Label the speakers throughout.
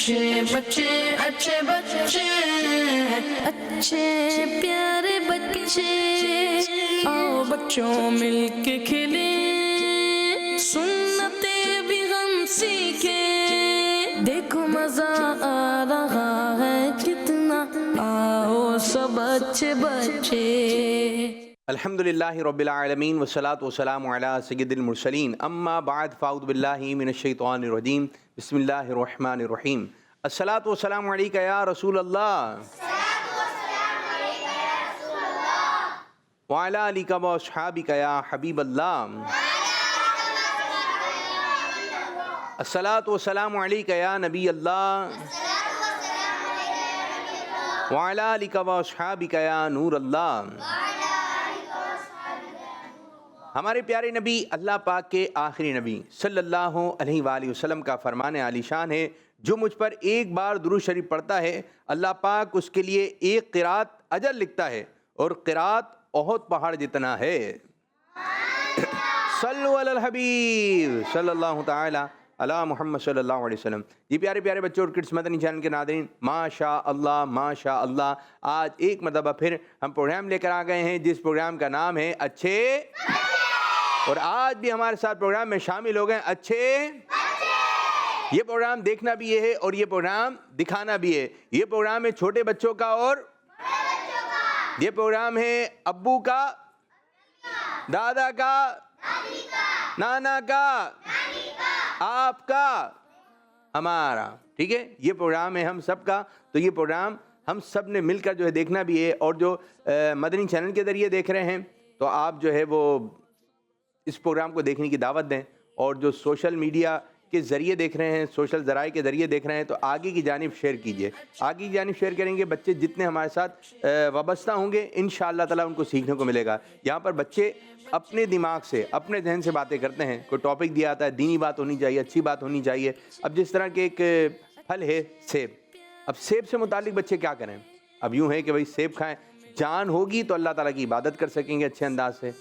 Speaker 1: अच्छे बच्चे अच्छे बच्चे अच्छे प्यारे बच्चे आओ बच्चों मिलके खेले सुन्नते भी हम सीखे देखो मजा आ रहा है कितना आओ सब अच्छे बच्चे।
Speaker 2: अल्हम्दुलिल्लाहि रब्बिल आलमीन वस्सलातु वस्सलामु अला सय्यिदिल मुरसलीन अम्मा बाद फ़अऊज़ु बिल्लाहि मिनश शैतानिर रजीम बिस्मिल्लाहिर रहमानिर रहीम अस्सलातु वस्सलामु अलैका या रसूल अल्लाह व अला आलिका व अस्हाबिका या हबीब अल्लाह अस्सलातु वस्सलामु अलैका या नबी अल्लाह व अला आलिका व अस्हाबिका या नूर अल्लाह। हमारे प्यारे नबी अल्लाह पाक के आखिरी नबी सल्लल्लाहु अलैहि वसल्लम का फरमान आलीशान है, जो मुझ पर एक बार दुरूद शरीफ पढ़ता है अल्लाह पाक उसके लिए एक क़िरात अजर लिखता है और क़िरात ओहद पहाड़ जितना है। सल्लु अलल हबीब सल्लल्लाहु ताला अला मुहम्मद सल्लल्लाहु अलैहि वसल्लम। जी प्यारे प्यारे बच्चों और किड्स मदनी चैनल के नाज़रीन, माशा अल्लाह, आज एक मरतबा फिर हम प्रोग्राम लेकर आ गए हैं जिस प्रोग्राम का नाम है अच्छे, और आज भी हमारे साथ प्रोग्राम में शामिल हो गए अच्छे। ये प्रोग्राम देखना भी ये है और ये प्रोग्राम दिखाना भी है। ये प्रोग्राम है छोटे बच्चों का और ये प्रोग्राम है अब्बू का, दादा का, नाना का, आपका, हमारा, ठीक है। ये प्रोग्राम है हम सब का, तो ये प्रोग्राम हम सब ने मिलकर जो है देखना भी है। और जो मदनी चैनल के ज़रिए देख रहे हैं तो आप जो है वो इस प्रोग्राम को देखने की दावत दें, और जो सोशल मीडिया के ज़रिए देख रहे हैं, सोशल ज़राए के ज़रिए देख रहे हैं, तो आगे की जानिब शेयर कीजिए। आगे की जानिब शेयर करेंगे, बच्चे जितने हमारे साथ वाबस्ता होंगे इंशाअल्लाह ताला उनको सीखने को मिलेगा। यहाँ पर बच्चे अपने दिमाग से, अपने जहन से बातें करते हैं। कोई टॉपिक दिया आता है, दीनी बात होनी चाहिए, अच्छी बात होनी चाहिए। अब जिस तरह के एक फल है सेब, अब सेब से मुतालिक बच्चे क्या करें? अब यूँ है कि भाई सेब खाएँ, जान होगी तो अल्लाह ताला की इबादत कर सकेंगे अच्छे अंदाज से।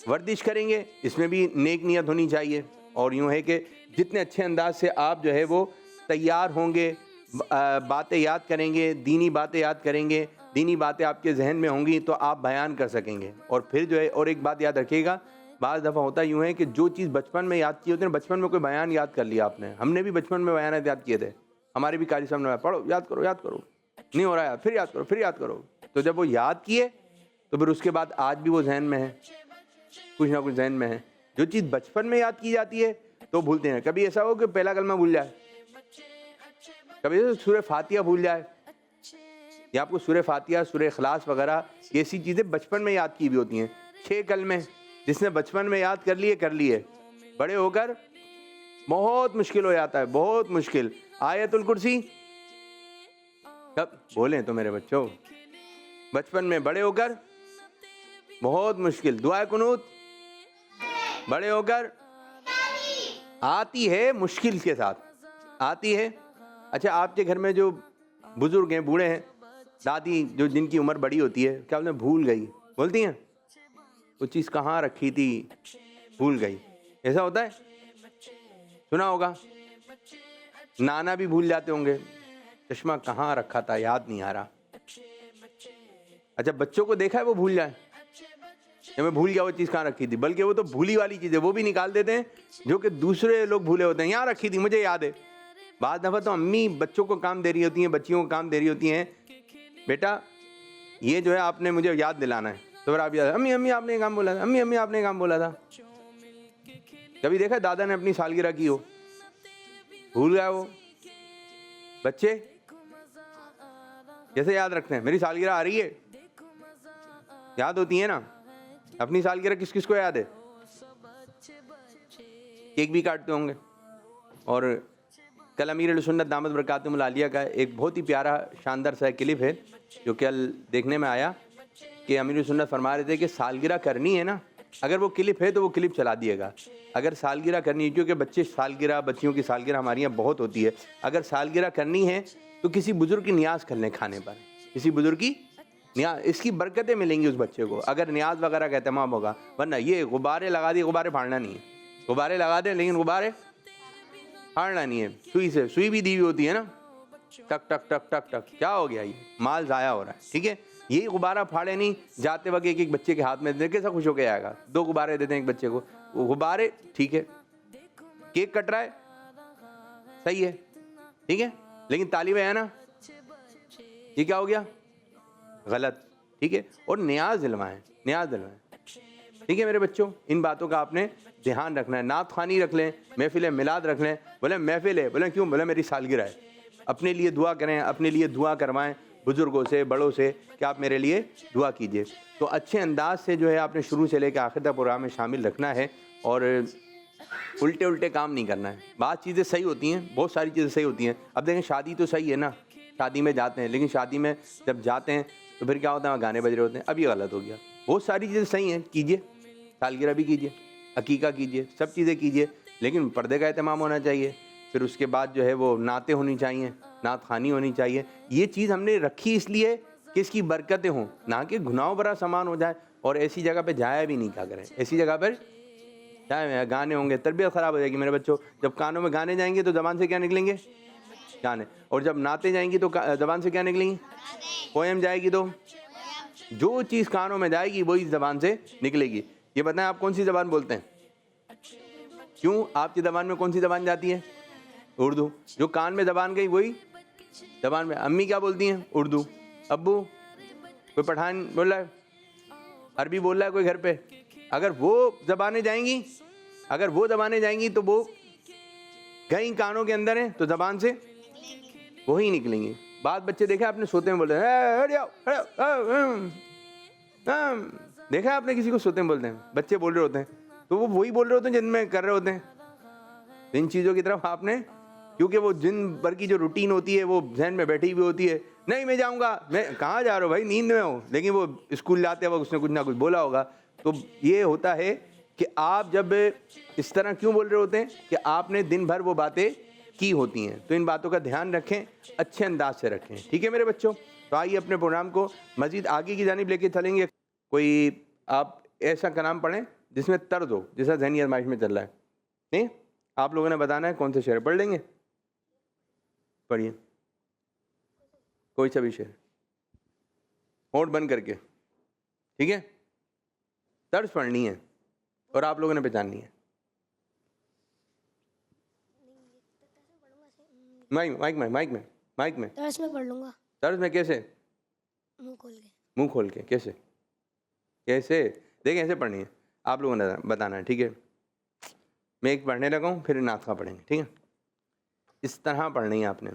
Speaker 2: वर्जिश करेंगे, इसमें भी नेक नियत होनी चाहिए। और यूँ है कि जितने अच्छे अंदाज से आप जो है वो तैयार होंगे, बातें याद करेंगे, दीनी बातें याद करेंगे, दीनी बातें आपके जहन में होंगी तो आप बयान कर सकेंगे। और फिर जो है, और एक बात याद रखिएगा, बाज़ दफ़ा होता यूँ है कि जो चीज़ बचपन में याद की होती है, बचपन में कोई बयान याद कर लिया आपने, हमने भी बचपन में बयान याद किए थे, हमारे भी कारी साहब ने पढ़ो, याद करो, नहीं हो रहा है, फिर याद करो। तो जब वो याद किए तो फिर उसके बाद आज भी वो जहन में है, कुछ ना कुछ जहन में है। जो चीज़ बचपन में याद की जाती है तो भूलते हैं। कभी ऐसा हो कि पहला कलमा भूल जाए, कभी सूरह फातिहा भूल जाए, या आपको सूरह फातिहा, सूरह इखलास वगैरह ऐसी चीज़ें बचपन में याद की भी होती हैं। 6 कलमे जिसने बचपन में याद कर लिए, बड़े होकर बहुत मुश्किल हो जाता है, बहुत मुश्किल। आयतुल कुर्सी कब बोलें तो मेरे बच्चों, बचपन में, बड़े होकर बहुत मुश्किल। दुआ कुनूत बड़े होकर आती है, मुश्किल के साथ आती है। अच्छा, आपके घर में जो बुजुर्ग हैं, बूढ़े हैं, दादी जो जिनकी उम्र बड़ी होती है, क्या उन्हें भूल गई, बोलती हैं वो चीज़ कहाँ रखी थी, भूल गई, ऐसा होता है, सुना होगा। नाना भी भूल जाते होंगे, चश्मा कहाँ रखा था, याद नहीं आ रहा। अच्छा, बच्चों को देखा है वो भूल जाए, मैं भूल गया वो चीज़ कहाँ रखी थी, बल्कि वो तो भूली वाली चीज़ है वो भी निकाल देते हैं जो कि दूसरे लोग भूले होते हैं। यहाँ रखी थी, मुझे याद है। बाद दफ़ा तो अम्मी बच्चों को काम दे रही होती हैं, बच्चियों को काम दे रही होती हैं, बेटा ये जो है आपने मुझे याद दिलाना है। तो फिर आप याद, अम्मी आपने काम बोला था, अम्मी आपने काम बोला था। कभी देखा दादा ने अपनी सालगिरह की हो, भूल गया वो। बच्चे कैसे याद रखते हैं? मेरी सालगिरह आ रही है, याद होती है ना। अपनी सालगिरह किस किस को याद है? केक भी काटते होंगे। और कल अमीर सुन्नत दामद बरकातुहुल आलिया का एक बहुत ही प्यारा शानदार सा क्लिप है जो कल देखने में आया कि अमीर सुन्नत फरमा रहे थे कि सालगिरह करनी है ना, अगर वो क्लिप है तो वो क्लिप चला दिएगा। अगर सालगिरह करनी है, क्योंकि बच्चियों की सालगिरह हमारे यहाँ बहुत होती है, अगर सालगिरह करनी है तो किसी बुजुर्ग की नियाज़ कर लें, खाने पर किसी बुजुर्ग की नियाज, इसकी बरकतें मिलेंगी उस बच्चे को अगर नियाज वगैरह का एहतमाम होगा। वरना ये गुब्बारे लगा दिए, गुब्बारे फाड़ना नहीं है, गुब्बारे लगा दें लेकिन गुब्बारे फाड़ना नहीं है सुई से, सुई भी दी हुई होती है ना, टक टक टक टक टक, क्या हो गया, ये माल ज़ाया हो रहा है। ठीक है, ये गुब्बारा फाड़े नहीं, जाते वक्त एक एक बच्चे के हाथ में दे, कैसा खुश होकर आएगा। 2 गुब्बारे देते हैं एक बच्चे को, वो गुब्बारे ठीक है, केक कट रहा है सही है, ठीक है, लेकिन ताली बजाना ये क्या हो गया, गलत। ठीक है, और न्याज दिलवाएं, न्याज दिलवाएं। ठीक है मेरे बच्चों, इन बातों का आपने ध्यान रखना है। नात खानी रख लें, महफिल मिलाद रख लें। बोले महफिल है, बोले क्यों, बोले मेरी सालगिरह है। अपने लिए दुआ करें, अपने लिए दुआ करवाएं बुज़ुर्गों से, बड़ों से कि आप मेरे लिए दुआ कीजिए। तो अच्छे अंदाज से जो है आपने शुरू से लेकर आखिर तक प्रोग्राम में शामिल रखना है और उल्टे उल्टे काम नहीं करना है। बात चीज़ें सही होती हैं, बहुत सारी चीज़ें सही होती हैं। अब देखें शादी तो सही है ना, शादी में जाते हैं, लेकिन शादी में जब जाते हैं तो फिर क्या होता है, गाने बज रहे होते हैं। अब ये गलत हो गया। बहुत सारी चीज़ें सही हैं, कीजिए, सालगिरह भी कीजिए, अकीका कीजिए, सब चीज़ें कीजिए, लेकिन पर्दे का एहतमाम होना चाहिए। फिर उसके बाद जो है वो नाते होनी चाहिए, नात खानी होनी चाहिए। ये चीज़ हमने रखी इसलिए कि इसकी बरकतें हों, ना कि गुनाह भरा सामान हो जाए। और ऐसी जगह पे जाया भी नहीं क्या करें, ऐसी जगह पर जाए गाने होंगे, तरबियत ख़राब हो जाएगी मेरे बच्चों। जब कानों में गाने जाएंगे तो ज़बान से क्या निकलेंगे, गाने। और जब नाते जाएंगी तो ज़बान से क्या निकलेंगी, पोएम जाएगी। तो जो चीज़ कानों में जाएगी वही ज़बान से निकलेगी। ये बताएं आप कौन सी ज़बान बोलते हैं, क्यों आपकी ज़बान में कौन सी ज़बान जाती है, उर्दू। जो कान में ज़बान गई वही ज़बान में। अम्मी क्या बोलती हैं, उर्दू। अब्बू, कोई पठान बोल रहा है, अरबी बोल रहा है कोई घर पे, अगर वो ज़बानें जाएंगी, अगर वो ज़बानें जाएंगी तो वो गई कानों के अंदर हैं तो ज़बान से वही निकलेंगी। बात बच्चे देखा आपने सोते में बोलते हैं, देखा आपने किसी को सोते में बोलते हैं, बच्चे बोल रहे होते हैं तो वो वही बोल रहे होते हैं जिनमें कर रहे होते हैं। इन चीज़ों की तरफ आपने, क्योंकि वो दिन भर की जो रूटीन होती है वो जहन में बैठी हुई होती है। नहीं मैं जाऊंगा, मैं कहाँ जा रहा हूँ भाई, नींद में हूँ। लेकिन वो स्कूल जाते वक्त उसने कुछ ना कुछ बोला होगा। तो ये होता है कि आप जब इस तरह क्यों बोल रहे होते हैं कि आपने दिन भर वो बातें की होती हैं। तो इन बातों का ध्यान रखें, अच्छे अंदाज से रखें। ठीक है मेरे बच्चों, तो आइए अपने प्रोग्राम को मज़ीद आगे की जानिब लेके चलेंगे। कोई आप ऐसा कलाम पढ़ें जिसमें तर्ज हो, जैसा ज़हनी आजमाइश में चल रहा है। नहीं, आप लोगों ने बताना है कौन से शेर पढ़ लेंगे, पढ़िए कोई सा भी शेर, होंठ बंद करके। ठीक है, तर्ज पढ़नी है और आप लोगों ने पहचाननी है। माइक में
Speaker 3: तर्ज में पढ़ लूंगा।
Speaker 2: तर्ज में कैसे,
Speaker 3: मुंह खोल के।
Speaker 2: मुंह खोल के, कैसे कैसे देखें, ऐसे पढ़नी है, आप लोगों ने बताना है। ठीक है, मैं एक पढ़ने लगा हूँ, फिर नाथका पढ़ेंगे। ठीक है, इस तरह पढ़नी है आपने।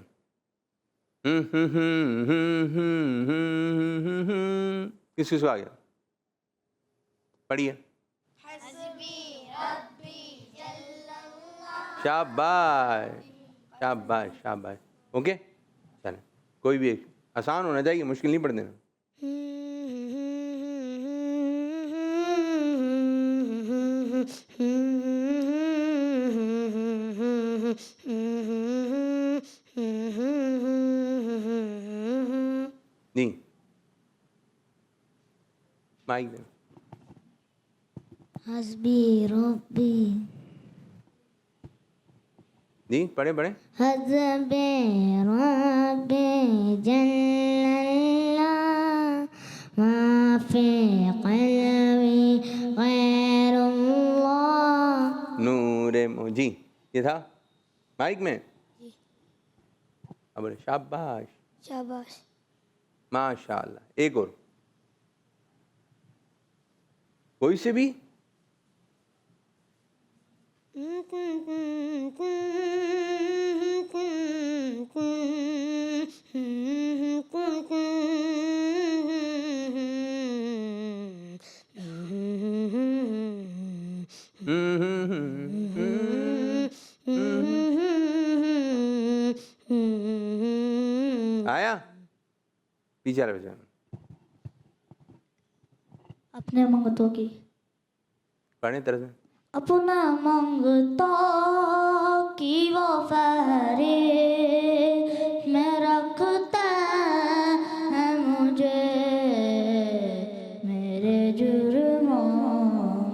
Speaker 2: किस किस को आ गया, पढ़िए। शाबाश शाबाश शाबाश, ओके। चलें, कोई भी एक आसान होना चाहिए, मुश्किल नहीं पढ़ देना। नहीं, माइक दे।
Speaker 3: हस्बी रब्बी,
Speaker 2: नहीं, पढ़े पढ़े।
Speaker 3: हस्बी रब्बी जल्लल्लाह मा फी क़ल्बी ग़ैरुल्लाह।
Speaker 2: नूरे जी, ये था माइक में। अब बोले शाबाश
Speaker 3: शाबाश।
Speaker 2: माशाल्लाह। एक और कोई से भी। आया पीछे वाला बच्चा।
Speaker 3: अपने मंगतों की,
Speaker 2: पढ़े तरह से।
Speaker 3: अपना मंगतों की वो फहरिस्त में रखता है मुझे, मेरे जुर्मों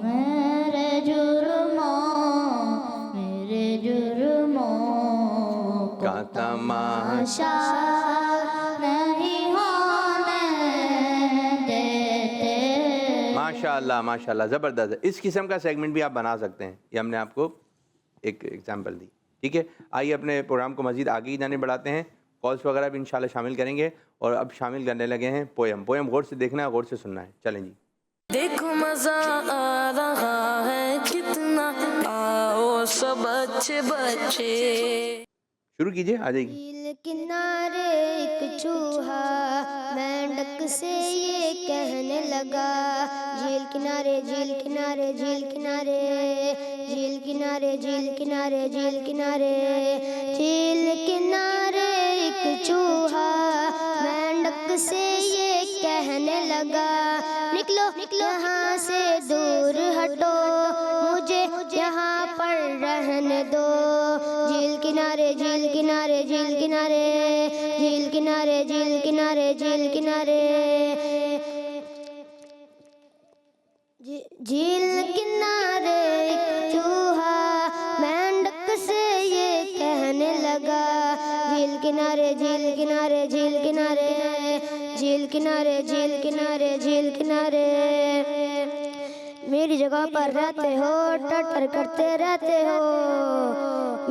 Speaker 3: मेरे जुर्मों मेरे जुर्मों
Speaker 2: तमाशा।
Speaker 3: नहीं होने देते।
Speaker 2: माशाल्लाह माशाल्लाह, ज़बरदस्त। इस किस्म का सेगमेंट भी आप बना सकते हैं, ये हमने आपको एक एग्जांपल दी। ठीक है, आइए अपने प्रोग्राम को मज़ीद आगे की जाने बढ़ाते हैं। कॉल्स वगैरह भी इंशाल्लाह शामिल करेंगे और अब शामिल करने लगे हैं पोएम। गौर से देखना है, गौर से सुनना है। चलें जी।
Speaker 1: देखो मजा आ रहा है कितना, आओ सब अच्छे बच्चे।
Speaker 2: शुरू कीजिए, आ जाएगी।
Speaker 4: झील किनारे एक चूहा मेंढक से ये कहने लगा, झील किनारे झील किनारे झील किनारे झील किनारे झील किनारे झील किनारे झील किनारे एक चूहा मेंढक से ये कहने लगा, निकलो यहाँ से दूर हटो, मुझे यहाँ पर रहने दो। झील किनारे झील किनारे झील किनारे झील किनारे झील किनारे झील किनारे झील किनारे एक चूहा मेंढक से ये कहने लगा, झील किनारे झील किनारे झील किनारे झील किनारे झील किनारे झील किनारे मेरी जगह पर रहते हो, टटर करते रहते हो।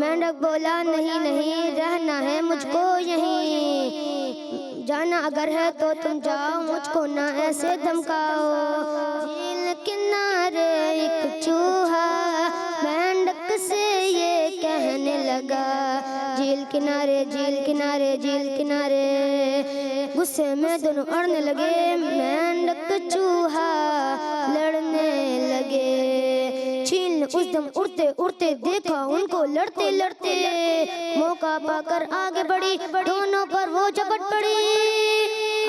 Speaker 4: मेंढक बोला नहीं नहीं, रहना है मुझको यहीं, जाना अगर है तो तुम जाओ, मुझको ना ऐसे धमकाओ। झील किनारे एक चूहा मेंढक से ये कहने लगा, झील किनारे झील किनारे झील किनारे गुस्से में दोनों अड़ने लगे, मेंढक चूहा लड़ने लगे। झील ने उस दम उड़ते उड़ते देखा उनको लड़ते लड़ते, मौका पाकर आगे बढ़ी, दोनों पर वो झपट पड़ी।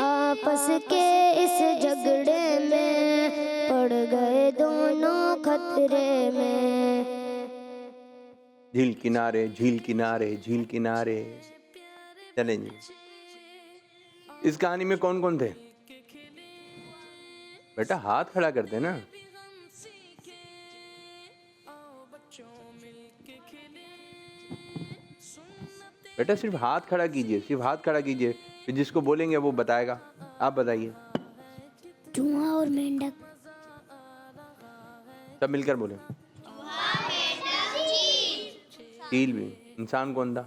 Speaker 4: आपस के इस झगड़े में पड़ गए दोनों खतरे में।
Speaker 2: झील किनारे झील किनारे झील किनारे। चलें जी। इस कहानी में कौन कौन थे? बेटा हाथ खड़ा करते ना। बेटा सिर्फ हाथ खड़ा कीजिए, सिर्फ हाथ खड़ा कीजिए, फिर जिसको बोलेंगे वो बताएगा। आप बताइए।
Speaker 3: चूहा और मेंढक।
Speaker 2: सब मिलकर बोले। चील भी। इंसान कौन था?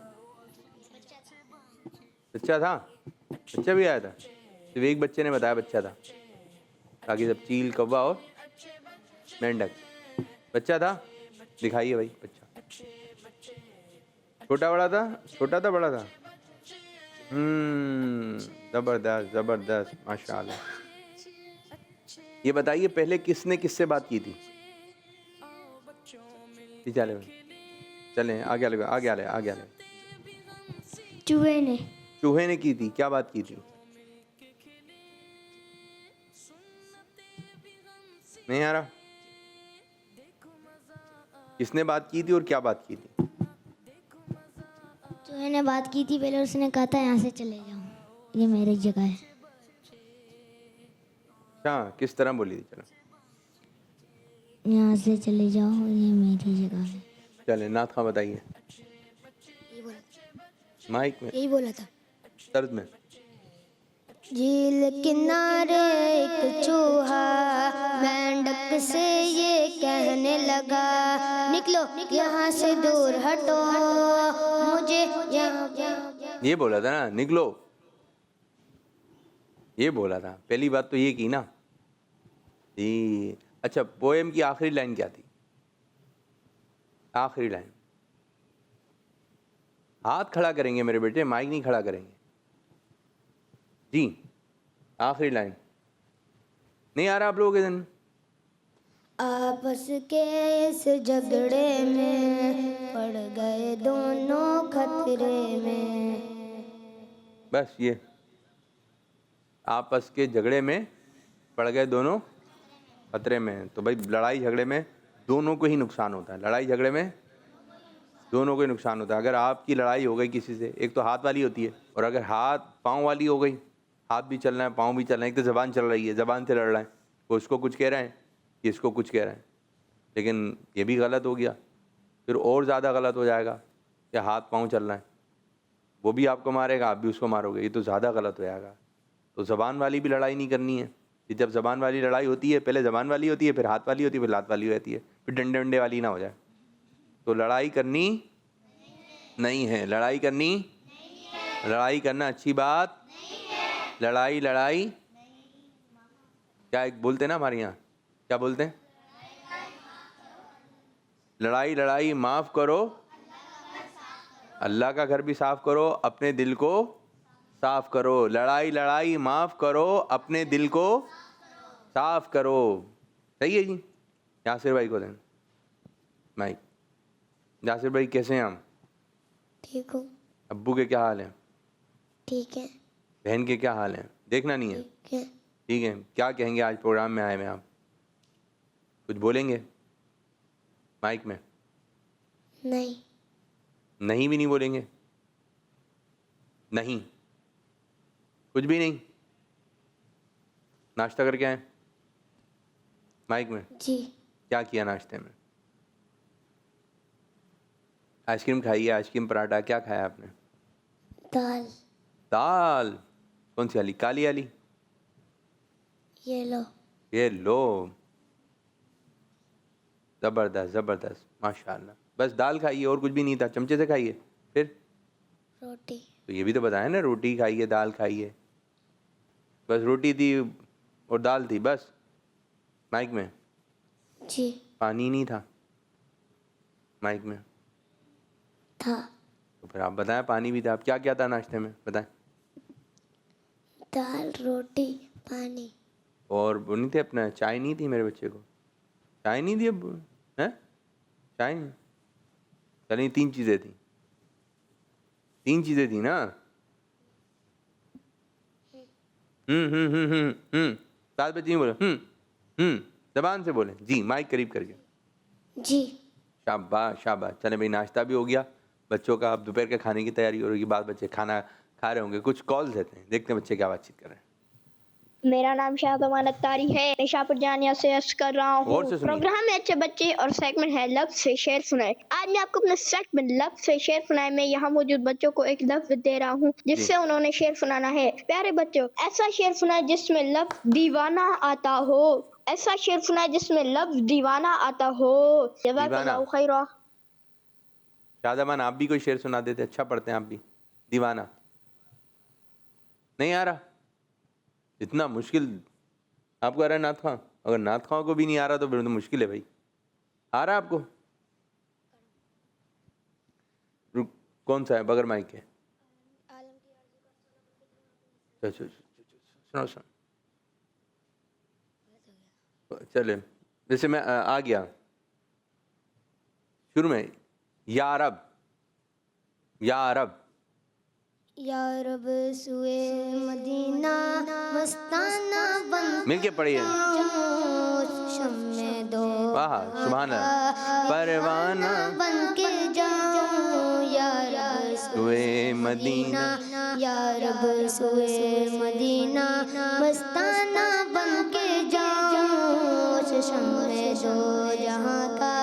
Speaker 2: बच्चा था। बच्चा भी आया था। सिर्फ एक बच्चे ने बताया बच्चा था, बाकी सब चील, कौवा और मेंढक। बच्चा था, दिखाइए भाई बच्चा। छोटा बड़ा था, छोटा था बड़ा था। जबरदस्त जबरदस्त, माशाल्लाह। ये बताइए पहले किसने किससे बात की थी? चले चले आगे आगे आगे आगे आगे आगे।
Speaker 3: चूहे ने।
Speaker 2: चूहे ने की थी। क्या बात की थी? नहीं आ रहा। किसने बात की थी और क्या बात की थी?
Speaker 3: चूहे ने बात की थी, पहले उसने कहा था यहाँ से चले जाओ, ये मेरी जगह है।
Speaker 2: अच्छा, किस तरह बोली थी? चलो
Speaker 3: यहाँ से चले जाओ, ये मेरी जगह है।
Speaker 2: चले नाथ खां बताइए। माइक में।
Speaker 4: यही बोला था।
Speaker 2: दर्द में।
Speaker 4: झील किनारे एक चूहा मेंढक से ये कहने लगा, निकलो यहाँ से दूर हटो, मुझे
Speaker 2: ये बोला था ना, निकलो। ये बोला था। पहली बात तो ये की ना जी। अच्छा, पोएम की आखिरी लाइन क्या थी? आखिरी लाइन। हाथ खड़ा करेंगे मेरे बेटे, माइक नहीं खड़ा करेंगे जी। आखिरी लाइन नहीं आ रहा आप लोगों के दिन?
Speaker 4: आपस के इस झगड़े में पड़ गए दोनों खतरे में।
Speaker 2: बस ये, आपस के झगड़े में पड़ गए दोनों खतरे में। तो भाई लड़ाई झगड़े में दोनों को ही नुकसान होता है। लड़ाई झगड़े में दोनों को ही नुकसान होता है। अगर आपकी लड़ाई हो गई किसी से, एक तो हाथ वाली होती है, और अगर हाथ पाँव वाली हो गई, हाथ भी चल रहा है पाँव भी चल रहा है, एक तो ज़बान चल रही है, ज़बान से लड़ रहा है, वो उसको कुछ कह रहे हैं, ये इसको कुछ कह रहे हैं, लेकिन ये भी गलत हो गया, फिर और ज़्यादा गलत हो जाएगा कि हाथ पाँव चल रहा है। वो भी आपको मारेगा, आप भी उसको मारोगे, ये तो ज़्यादा गलत हो जाएगा। तो ज़बान वाली भी लड़ाई नहीं करनी है। कि जब ज़बान वाली लड़ाई होती है, पहले ज़बान वाली होती है, फिर हाथ वाली होती है, फिर लात वाली होती है, फिर डंडे वंडे वाली ना हो जाए। तो लड़ाई करनी नहीं है, लड़ाई करनी, लड़ाई करना अच्छी बात, लड़ाई लड़ाई क्या एक बोलते हैं ना हमारे यहाँ, क्या बोलते हैं, लड़ाई लड़ाई माफ़ करो, अल्लाह का घर भी साफ करो, अपने दिल को साफ करो। लड़ाई लड़ाई माफ़ करो, अपने दिल को साफ करो। सही है जी। यासिर भाई को दें माइक। यासिर भाई कैसे हैं आप?
Speaker 4: ठीक हूँ।
Speaker 2: अब्बू के क्या हाल हैं?
Speaker 4: ठीक है।
Speaker 2: बहन के क्या हाल हैं? देखना नहीं है?
Speaker 4: ठीक है।
Speaker 2: ठीक है। क्या कहेंगे आज प्रोग्राम में आए में आप? कुछ बोलेंगे माइक में?
Speaker 4: नहीं।
Speaker 2: नहीं भी नहीं बोलेंगे? नहीं, कुछ भी नहीं? नाश्ता करके आए माइक में?
Speaker 4: जी।
Speaker 2: क्या किया नाश्ते में? आइसक्रीम खाई है, आइसक्रीम पराठा, क्या खाया आपने?
Speaker 4: दाल।
Speaker 2: दाल कौन सी वाली? काली वाली?
Speaker 4: ये लो।
Speaker 2: ये लो, जबरदस्त जबरदस्त, माशाल्लाह। बस दाल खाइए और कुछ भी नहीं था? चमचे से खाइए? फिर
Speaker 4: रोटी।
Speaker 2: तो ये भी तो बताया ना, रोटी खाइए दाल खाइए। बस रोटी थी और दाल थी बस माइक में?
Speaker 4: जी।
Speaker 2: पानी नहीं था माइक में?
Speaker 4: था।
Speaker 2: तो फिर आप बताएं, पानी भी था। आप क्या क्या था नाश्ते में बताएं?
Speaker 4: दाल रोटी पानी।
Speaker 2: और वो नहीं थे अपना, चाय नहीं थी मेरे बच्चे को? चाय नहीं दी अब हैं? चाय नहीं? चलिए तीन चीज़ें थी, तीन चीज़ें थी ना? सात बच्चे नहीं बोले, जबान से बोले जी, माइक करीब करके।
Speaker 4: जी।
Speaker 2: शाबाश शाबाश। चले भाई, नाश्ता भी हो गया बच्चों का, अब दोपहर के खाने की तैयारी हो रही है। बाद बच्चे खाना खा रहे होंगे। कुछ कॉल्स देते हैं, देखते हैं बच्चे क्या बातचीत कर रहे हैं।
Speaker 5: मेरा नाम शाहजमान अत्तारी है, मैं शाहपुर जानिया से अर्ज कर रहा हूँ।
Speaker 2: और से सुनिए।
Speaker 5: प्रोग्राम में अच्छे बच्चे और सेगमेंट है लफ्ज से शेर सुनाए। आज मैं आपको अपना सेगमेंट लफ्ज से शेर सुनाए में यहाँ मौजूद बच्चों को एक लफ्ज दे रहा हूँ जिससे उन्होंने शेर सुनाना है। प्यारे बच्चों, ऐसा शेर सुनाए जिसमें लफ्ज दीवाना आता हो। ऐसा शेर सुनाए जिसमें लफ्ज दीवाना आता हो। जज़ाकल्लाहु खैरा।
Speaker 2: शाहजमान आप भी कोई शेर सुना देते, अच्छा पढ़ते हैं आप भी। दीवाना नहीं आ रहा? इतना मुश्किल आपको आ रहा है नाथ खां? अगर नाथ खां को भी नहीं आ रहा तो फिर तो मुश्किल है भाई। आ रहा है आपको? कौन सा है बगैर माइक के? सुनो सुनो, चले जैसे मैं आ गया शुरू में, या रब या रब।
Speaker 4: या रब सुए मदीना मस्ताना बन
Speaker 2: मिलके पढ़िए।
Speaker 4: शम्मे दो
Speaker 2: वाह सुभान अल्लाह। परवाना
Speaker 4: बन के जाऊं या रब
Speaker 2: सुए मदीना,
Speaker 4: या रब सुए मदीना मस्ताना बन के जाऊं। शम्मे दो जहां का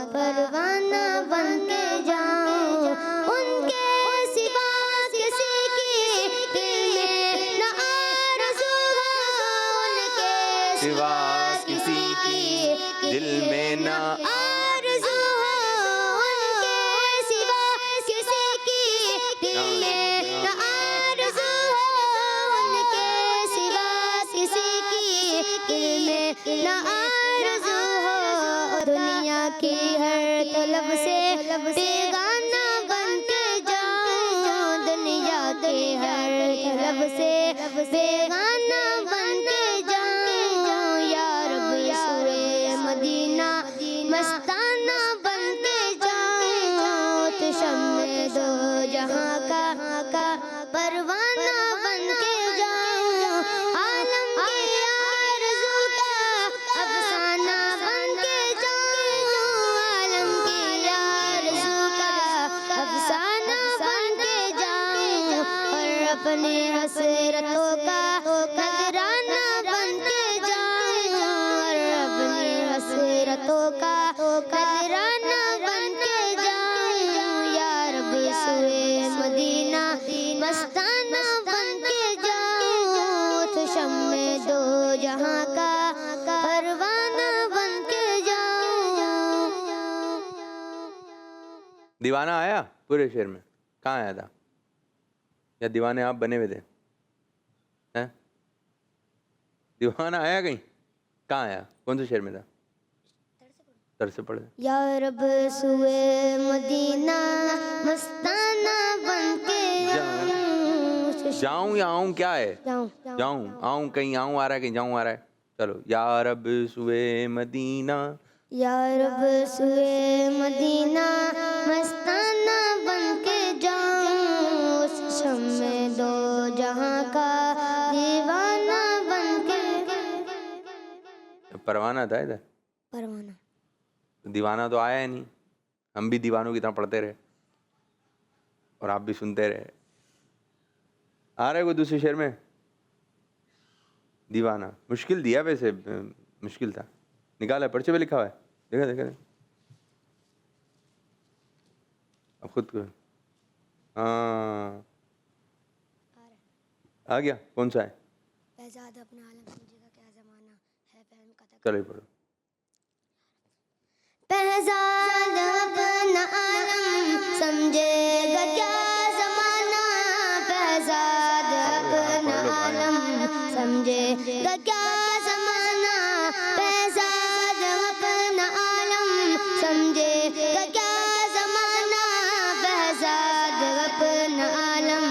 Speaker 4: परवाना बन के जाऊं। उनके सिवा किसी की दिल में न आरज़ू हो। उनके
Speaker 2: सिवा किसी की दिल में ना
Speaker 4: आरज़ू हो। उनके सिवा किसी की दिल में न आरज़ू हो। उनके सिवा किसी की दिल में न आरज़ू हो। दुनिया की हर तलब से बेगाना बन के जाऊं। दुनिया की हर तलब से बेगाना बन के जाऊं। या रब सुए मदीना मस्ताना बन के जाऊं। तो शम्मे दो जहां का परवाना बन के जाऊं। आलम की आरज़ू का अफसाना बन के जाऊं। आलम की आरज़ू का अफसाना बन के जाऊं। और अपने हसरतों का नजराना बन के जाऊं। और अपनी हसरतों का नजराना बन के जाऊं। या रब सुए मदीना जहां का परवाना बन के जाऊं।
Speaker 2: दीवाना आया पूरे शेर में? कहाँ आया था? या दीवाने आप बने हुए थे? हैं? दीवाना आया कहीं? कहाँ आया? कौन से शेर में था? तर से पढ़े।
Speaker 4: या रब सुए मदीना मस्ताना बन के
Speaker 2: जाऊं या आऊं? क्या है?
Speaker 4: जाऊं
Speaker 2: जाऊं, आऊं, कहीं आऊं आ रहा है, कहीं जाऊं आ रहा है। चलो, या रब सुए मदीना,
Speaker 4: या रब सुए मदीना मस्ताना बन के जाऊं, उस शम्मे दो जहां का दीवाना बन के।
Speaker 2: परवाना था इधर,
Speaker 4: परवाना
Speaker 2: दीवाना तो आया ही नहीं। हम भी दीवानों की तरह पढ़ते रहे और आप भी सुनते रहे। आ रहा है कोई दूसरे शेर में? दीवाना मुश्किल दिया, वैसे मुश्किल था। निकाला है, पर्चे पे लिखा हुआ है, देखा देखा देखा। अब खुद को, हाँ आ गया। कौन सा है?
Speaker 4: पैजाद अपना आलम समझेगा क्या जमाना है, फहम का तक।
Speaker 2: चलो पढ़ो।
Speaker 4: पैजाद अपना आलम समझेगा क्या जमाना, पैजाद अपना आलम समझेगा क्या जमाना, पैजाद अपना आलम समझेगा क्या जमाना, पैजाद अपना आलम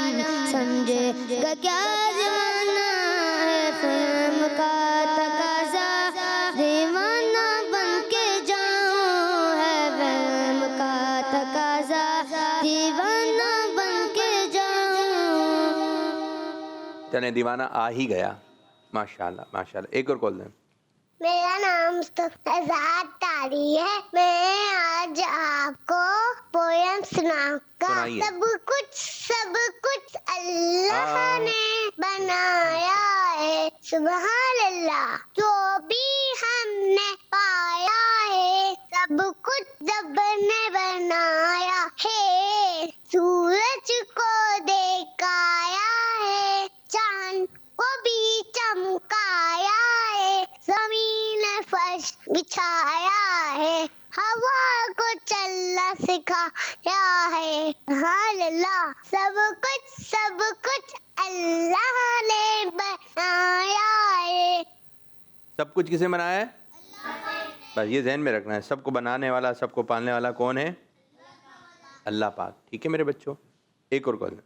Speaker 4: समझेगा क्या जमाना है, फहम का तकाजा दीवाना बन के जाऊं, है फहम का तकाजा दीवाना बन के जाऊं।
Speaker 2: चले, दीवाना आ ही गया। माशाल्लाह माशाल्लाह। एक और कॉल दें।
Speaker 6: मेरा नाम मुस्तफा तारी है। मैं आज आपको पोयम सुनाऊंगा।
Speaker 2: सुनाइए।
Speaker 6: सब कुछ अल्लाह ने बनाया है, सुभान अल्लाह। जो भी हमने पाया है, सब कुछ रब ने बनाया है। सूरज को दिखाया है, चांद को भी चमकाया है, जमीन फर्श बिछाया है, हवा को चलना सिखाया है। अल्लाह, सब कुछ अल्लाह ने बनाया है।
Speaker 2: सब कुछ किसे बनाया है? बस ये ध्यान में रखना है। सबको बनाने वाला, सबको पालने वाला कौन है? अल्लाह पाक। ठीक है मेरे बच्चों। एक और कॉल।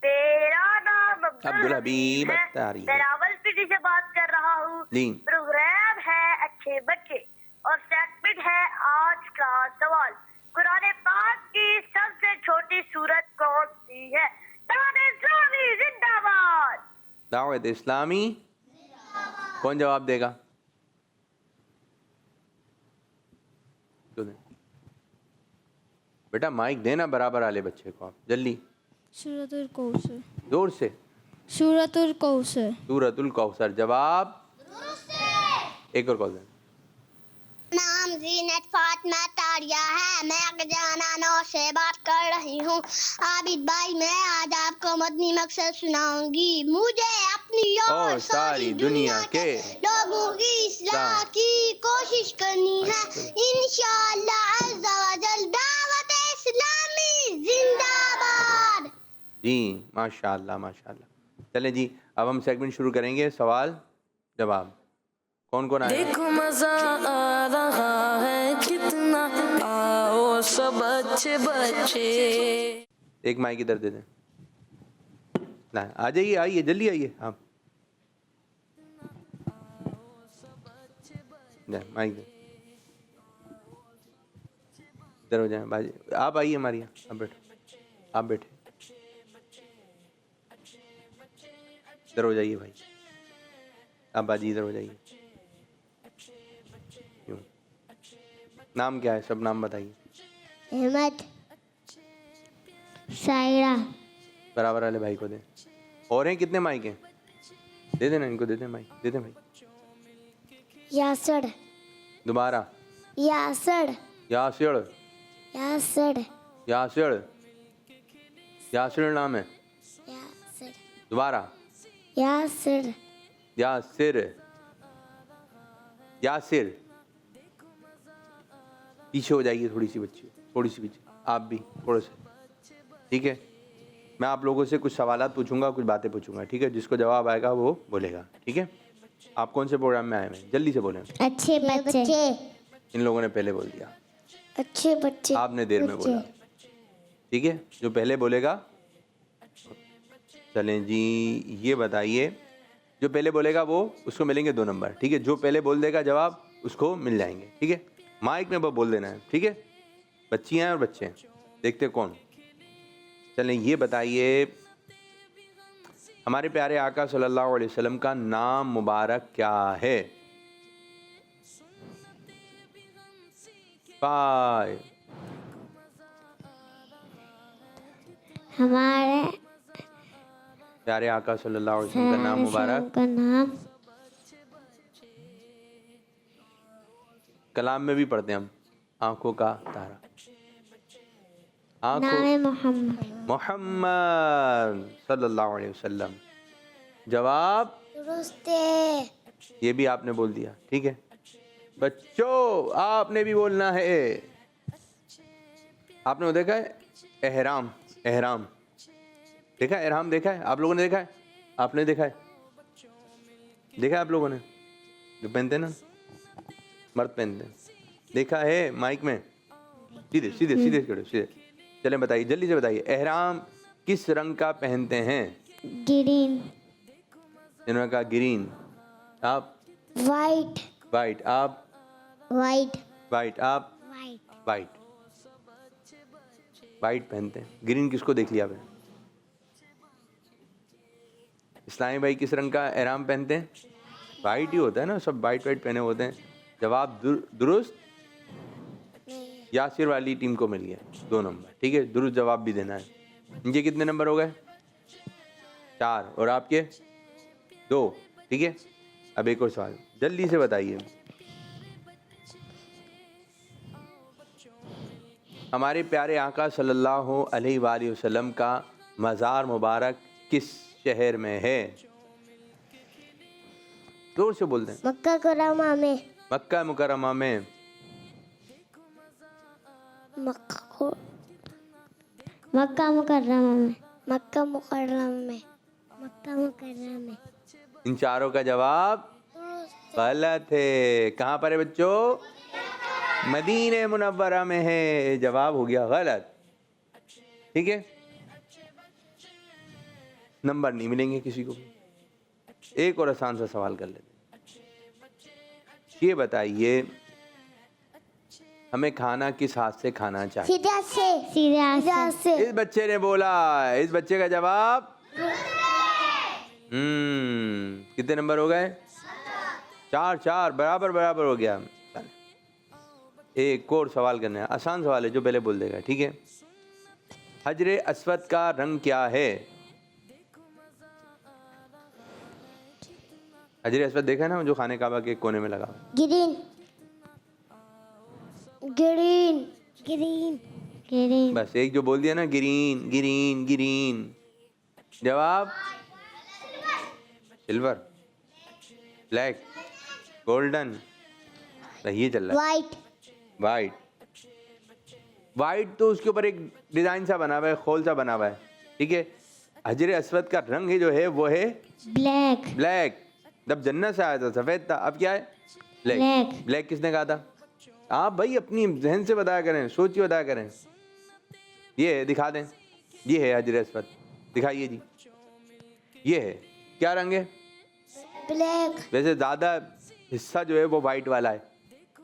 Speaker 7: मेरा नाम
Speaker 2: अब्दुल हबीब अख्तारी है।
Speaker 7: मैं रावलपिंडी से बात कर रहा हूँ।
Speaker 2: जी।
Speaker 7: प्रोग्राम है अच्छे बच्चे और सेगमेंट है आज का सवाल। कुरान पाक की सबसे छोटी सूरत कौन सी है? दावत इस्लामी जिंदाबाद।
Speaker 2: दावत इस्लामी। कौन जवाब देगा? बेटा माइक देना बराबर वाले बच्चे को आप, जल्दी।
Speaker 3: सूरतुल कौसर।
Speaker 2: जोर से।
Speaker 3: सूरतुल कौसर।
Speaker 2: सूरतुल कौसर। जवाब। एक और कॉल।
Speaker 6: नाम जीनत फातिमा तारिया है। मैं अगजाना से बात कर रही हूँ। आबिद भाई, मैं आज आपको मदनी मकसद सुनाऊंगी। मुझे अपनी और सारी दुनिया के लोगों की इस्लाह की कोशिश करनी है। इंशाअल्लाह अज़्ज़ा व जल। दावत इस्लामी जिंदाबाद।
Speaker 2: जी माशाल्लाह माशाल्लाह। चलें जी, अब हम सेगमेंट शुरू करेंगे, सवाल जवाब। कौन कौन आया?
Speaker 1: देखो मजा आ रहा है कितना, आओ सब अच्छे बच्चे।
Speaker 2: एक माइक इधर दे दें ना। आ जाइए, आइए जल्दी आइए आप। माइक दे, इधर हो जाए बाजी। आप आइए हमारे यहाँ, आप बैठो, आप बैठे, इधर हो जाइए भाई। आप बाजी इधर हो जाइए। क्यों? नाम क्या है? सब नाम बताइए।
Speaker 4: अहमद, सायरा।
Speaker 2: बराबर वाले भाई को दे। और हैं कितने माइक हैं? दे देना इनको, दे दे माइक, दे दे भाई।
Speaker 4: यासर।
Speaker 2: दोबारा।
Speaker 4: यासर।
Speaker 2: यासिर।
Speaker 4: यासर।
Speaker 2: यासिर। यासिर नाम है।
Speaker 4: यासर।
Speaker 2: दोबारा।
Speaker 4: यासर।
Speaker 2: यासिर, यासिर। पीछे हो जाइए थोड़ी सी बच्ची, थोड़ी सी पीछे, आप भी थोड़े से, ठीक है। मैं आप लोगों से कुछ सवालात पूछूंगा, कुछ बातें पूछूंगा, ठीक है। जिसको जवाब आएगा वो बोलेगा, ठीक है। आप कौन से प्रोग्राम में आए हैं? जल्दी से बोलें।
Speaker 3: अच्छे बच्चे।
Speaker 2: इन लोगों ने पहले बोल दिया,
Speaker 4: अच्छे बच्चे।
Speaker 2: आपने देर में बोला, ठीक है। जो पहले बोलेगा, चलें जी, ये बताइए, जो पहले बोलेगा वो उसको मिलेंगे 2 नंबर, ठीक है। जो पहले बोल देगा जवाब उसको मिल जाएंगे, ठीक है। माइक में बोल देना है, ठीक है। बच्चियाँ हैं और बच्चे हैं, देखते कौन। चलें, ये बताइए, हमारे प्यारे आका सल्लल्लाहु अलैहि वसल्लम का नाम मुबारक क्या है? 5।
Speaker 3: हमारे
Speaker 2: प्यारे आका सल्लल्लाहु अलैहि वसल्लम का नाम मुबारक,
Speaker 3: का नाम
Speaker 2: कलाम में भी पढ़ते हैं हम, आंखों का तारा,
Speaker 3: नाम
Speaker 2: आंखों,
Speaker 3: है मोहम्मद।
Speaker 2: मोहम्मद सल्लल्लाहु अलैहि वसल्लम। जवाब
Speaker 4: दुरुस्त है।
Speaker 2: ये भी आपने बोल दिया, ठीक है। बच्चों आपने भी बोलना है। आपने वो देखा है एहराम? एहराम देखा है? एहराम देखा है? आप लोगों ने देखा है? आपने देखा है? देखा है आप लोगों ने? जो पहनते हैं ना, मर्द पहनते हैं, देखा है? माइक में सीधे सीधे सीधे खड़े, सीधे। चलें बताइए, जल्दी से बताइए, एहराम किस रंग का पहनते हैं?
Speaker 3: ग्रीन।
Speaker 2: इन्होंने कहा ग्रीन, आप
Speaker 4: वाइट।
Speaker 2: वाइट, आप
Speaker 4: वाइट।
Speaker 2: वाइट, आप
Speaker 4: वाइट।
Speaker 2: वाइट, वाइट पहनते हैं। ग्रीन किसको देख लिया आपने? इस्लामी भाई किस रंग का एहराम पहनते हैं? वाइट ही होता है ना, सब वाइट वाइट पहने होते हैं। जवाब दुरुस्त, यासिर वाली टीम को मिल गया 2 नंबर, ठीक है। दुरुस्त जवाब भी देना है। इनके कितने नंबर हो गए? 4 और आपके 2, ठीक है। अब एक और सवाल, जल्दी से बताइए, हमारे प्यारे आका सल्लल्लाहु अलैहि वसल्लम का मज़ार मुबारक किस शहर में है? जोर से बोल दें।
Speaker 4: मक्का मुकर्रमा में।
Speaker 2: मक्का मुकर्रमा में।
Speaker 3: मक्का मुकर्रमा में।
Speaker 4: मक्का मुकर्रमा में। मक्का मुकर्रमा में।
Speaker 2: इन चारों का जवाब गलत है। कहाँ पर है बच्चों? मदीने मुनव्वरा में है। जवाब हो गया गलत, ठीक है। नंबर नहीं मिलेंगे किसी को। एक और आसान सा सवाल कर लेते हैं। ये बताइए, हमें खाना किस हाथ से खाना चाहिए?
Speaker 4: सीधे से।
Speaker 3: सीधे
Speaker 4: से।
Speaker 2: इस बच्चे ने बोला। इस बच्चे का जवाब कितने नंबर हो गए? 4 बराबर बराबर हो गया। एक और सवाल करना है, आसान सवाल है, जो पहले बोल देगा, ठीक है। हजरे अस्वद का रंग क्या है? हजरे अस्वद देखा है ना, जो खाने काबा के कोने में लगा हुआ है?
Speaker 4: ग्रीन। ग्रीन। ग्रीन।
Speaker 3: ग्रीन।
Speaker 2: बस एक जो बोल दिया ना, ग्रीन ग्रीन ग्रीन। जवाब सिल्वर, ब्लैक, गोल्डन, ये चल रहा है।
Speaker 4: वाइट।
Speaker 2: वाइट। वाइट तो उसके ऊपर एक डिजाइन सा बना हुआ है, खोल सा बना हुआ है, ठीक है। हजरे अस्वद का रंग ही जो है वो है
Speaker 3: ब्लैक।
Speaker 2: ब्लैक। जब जन्नत से आया था सफेद था, अब क्या है? ब्लैक। ब्लैक किसने कहा था? आप भाई अपनी जहन से बताया करें, सोच के बताया करें। ये है, दिखा दें, ये है हजरे अस्वद, दिखाइए जी। ये है, क्या रंग है?
Speaker 4: ब्लैक।
Speaker 2: वैसे ज्यादा हिस्सा जो है वो वाइट वाला है,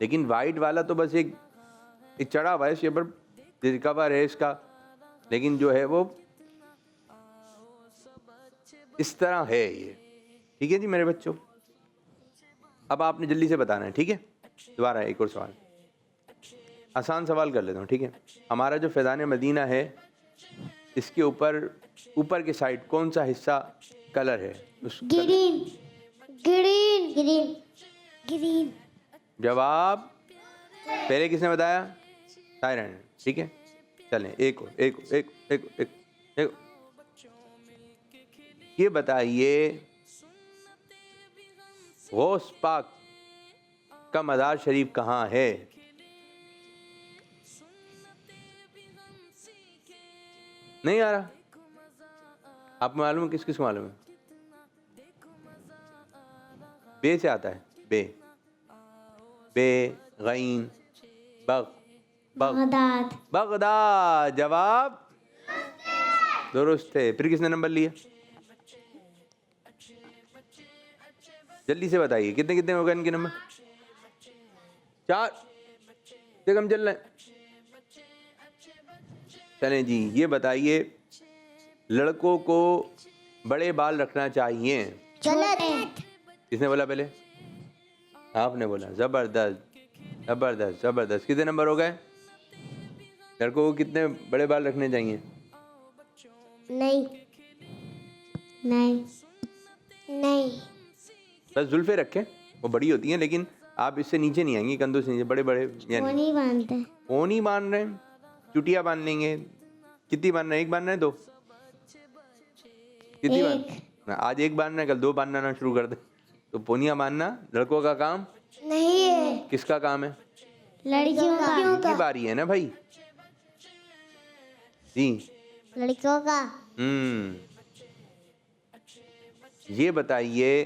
Speaker 2: लेकिन वाइट वाला तो बस एक चढ़ा हुआ है इसके ऊपर, कवर है इसका, लेकिन जो है वो इस तरह है ये, ठीक है जी मेरे बच्चों। अब आपने जल्दी से बताना है, ठीक है। दोबारा एक और सवाल, आसान सवाल कर लेता हूँ, ठीक है। हमारा जो फैज़ान मदीना है, इसके ऊपर के साइड कौन सा हिस्सा कलर है?
Speaker 4: ग्रीन। ग्रीन। ग्रीन। ग्रीन।
Speaker 2: जवाब पहले किसने बताया? सायरा ने, ठीक है। चलें एक और, एक और, एक एक एक एक। ये बताइए, गौस पाक का मज़ार शरीफ कहाँ है? नहीं आ रहा? आप मालूम है? किस किस को मालूम है? बे से आता है, बे, बे, गईन, बग, बग,
Speaker 3: बगदाद।
Speaker 2: बगदाद। जवाब दुरुस्त है। फिर किसने नंबर लिया? जल्दी से बताइए, कितने कितने हो गए इनके नंबर? 4 से कम चल रहे हैं। चलें जी, ये बताइए, लड़कों को बड़े बाल रखना चाहिए?
Speaker 4: गलत।
Speaker 2: किसने बोला पहले? आपने बोला। जबरदस्त जबरदस्त जबरदस्त। कितने नंबर हो गए? लड़कों को कितने बड़े बाल रखने चाहिए?
Speaker 4: नहीं नहीं नहीं।
Speaker 2: बस जुल्फे रखें, वो बड़ी होती हैं, लेकिन आप इससे नीचे नहीं आएंगी, कंधों से नीचे, बड़े बड़े।
Speaker 3: वो नहीं बांधते।
Speaker 2: वो नहीं बांध रहे हैं, चुटिया बांध लेंगे। कितनी बांधना है? एक बांधना है, 2? कितनी बांध? आज एक बांधना है, कल 2 बांधना शुरू कर दे। तो पोनिया बांधना लड़कों का काम
Speaker 4: नहीं है।
Speaker 2: किसका काम है?
Speaker 3: लड़कियों का।
Speaker 2: इनकी बारी है ना भाई जी।
Speaker 4: लड़कियों का।
Speaker 2: ये बताइए,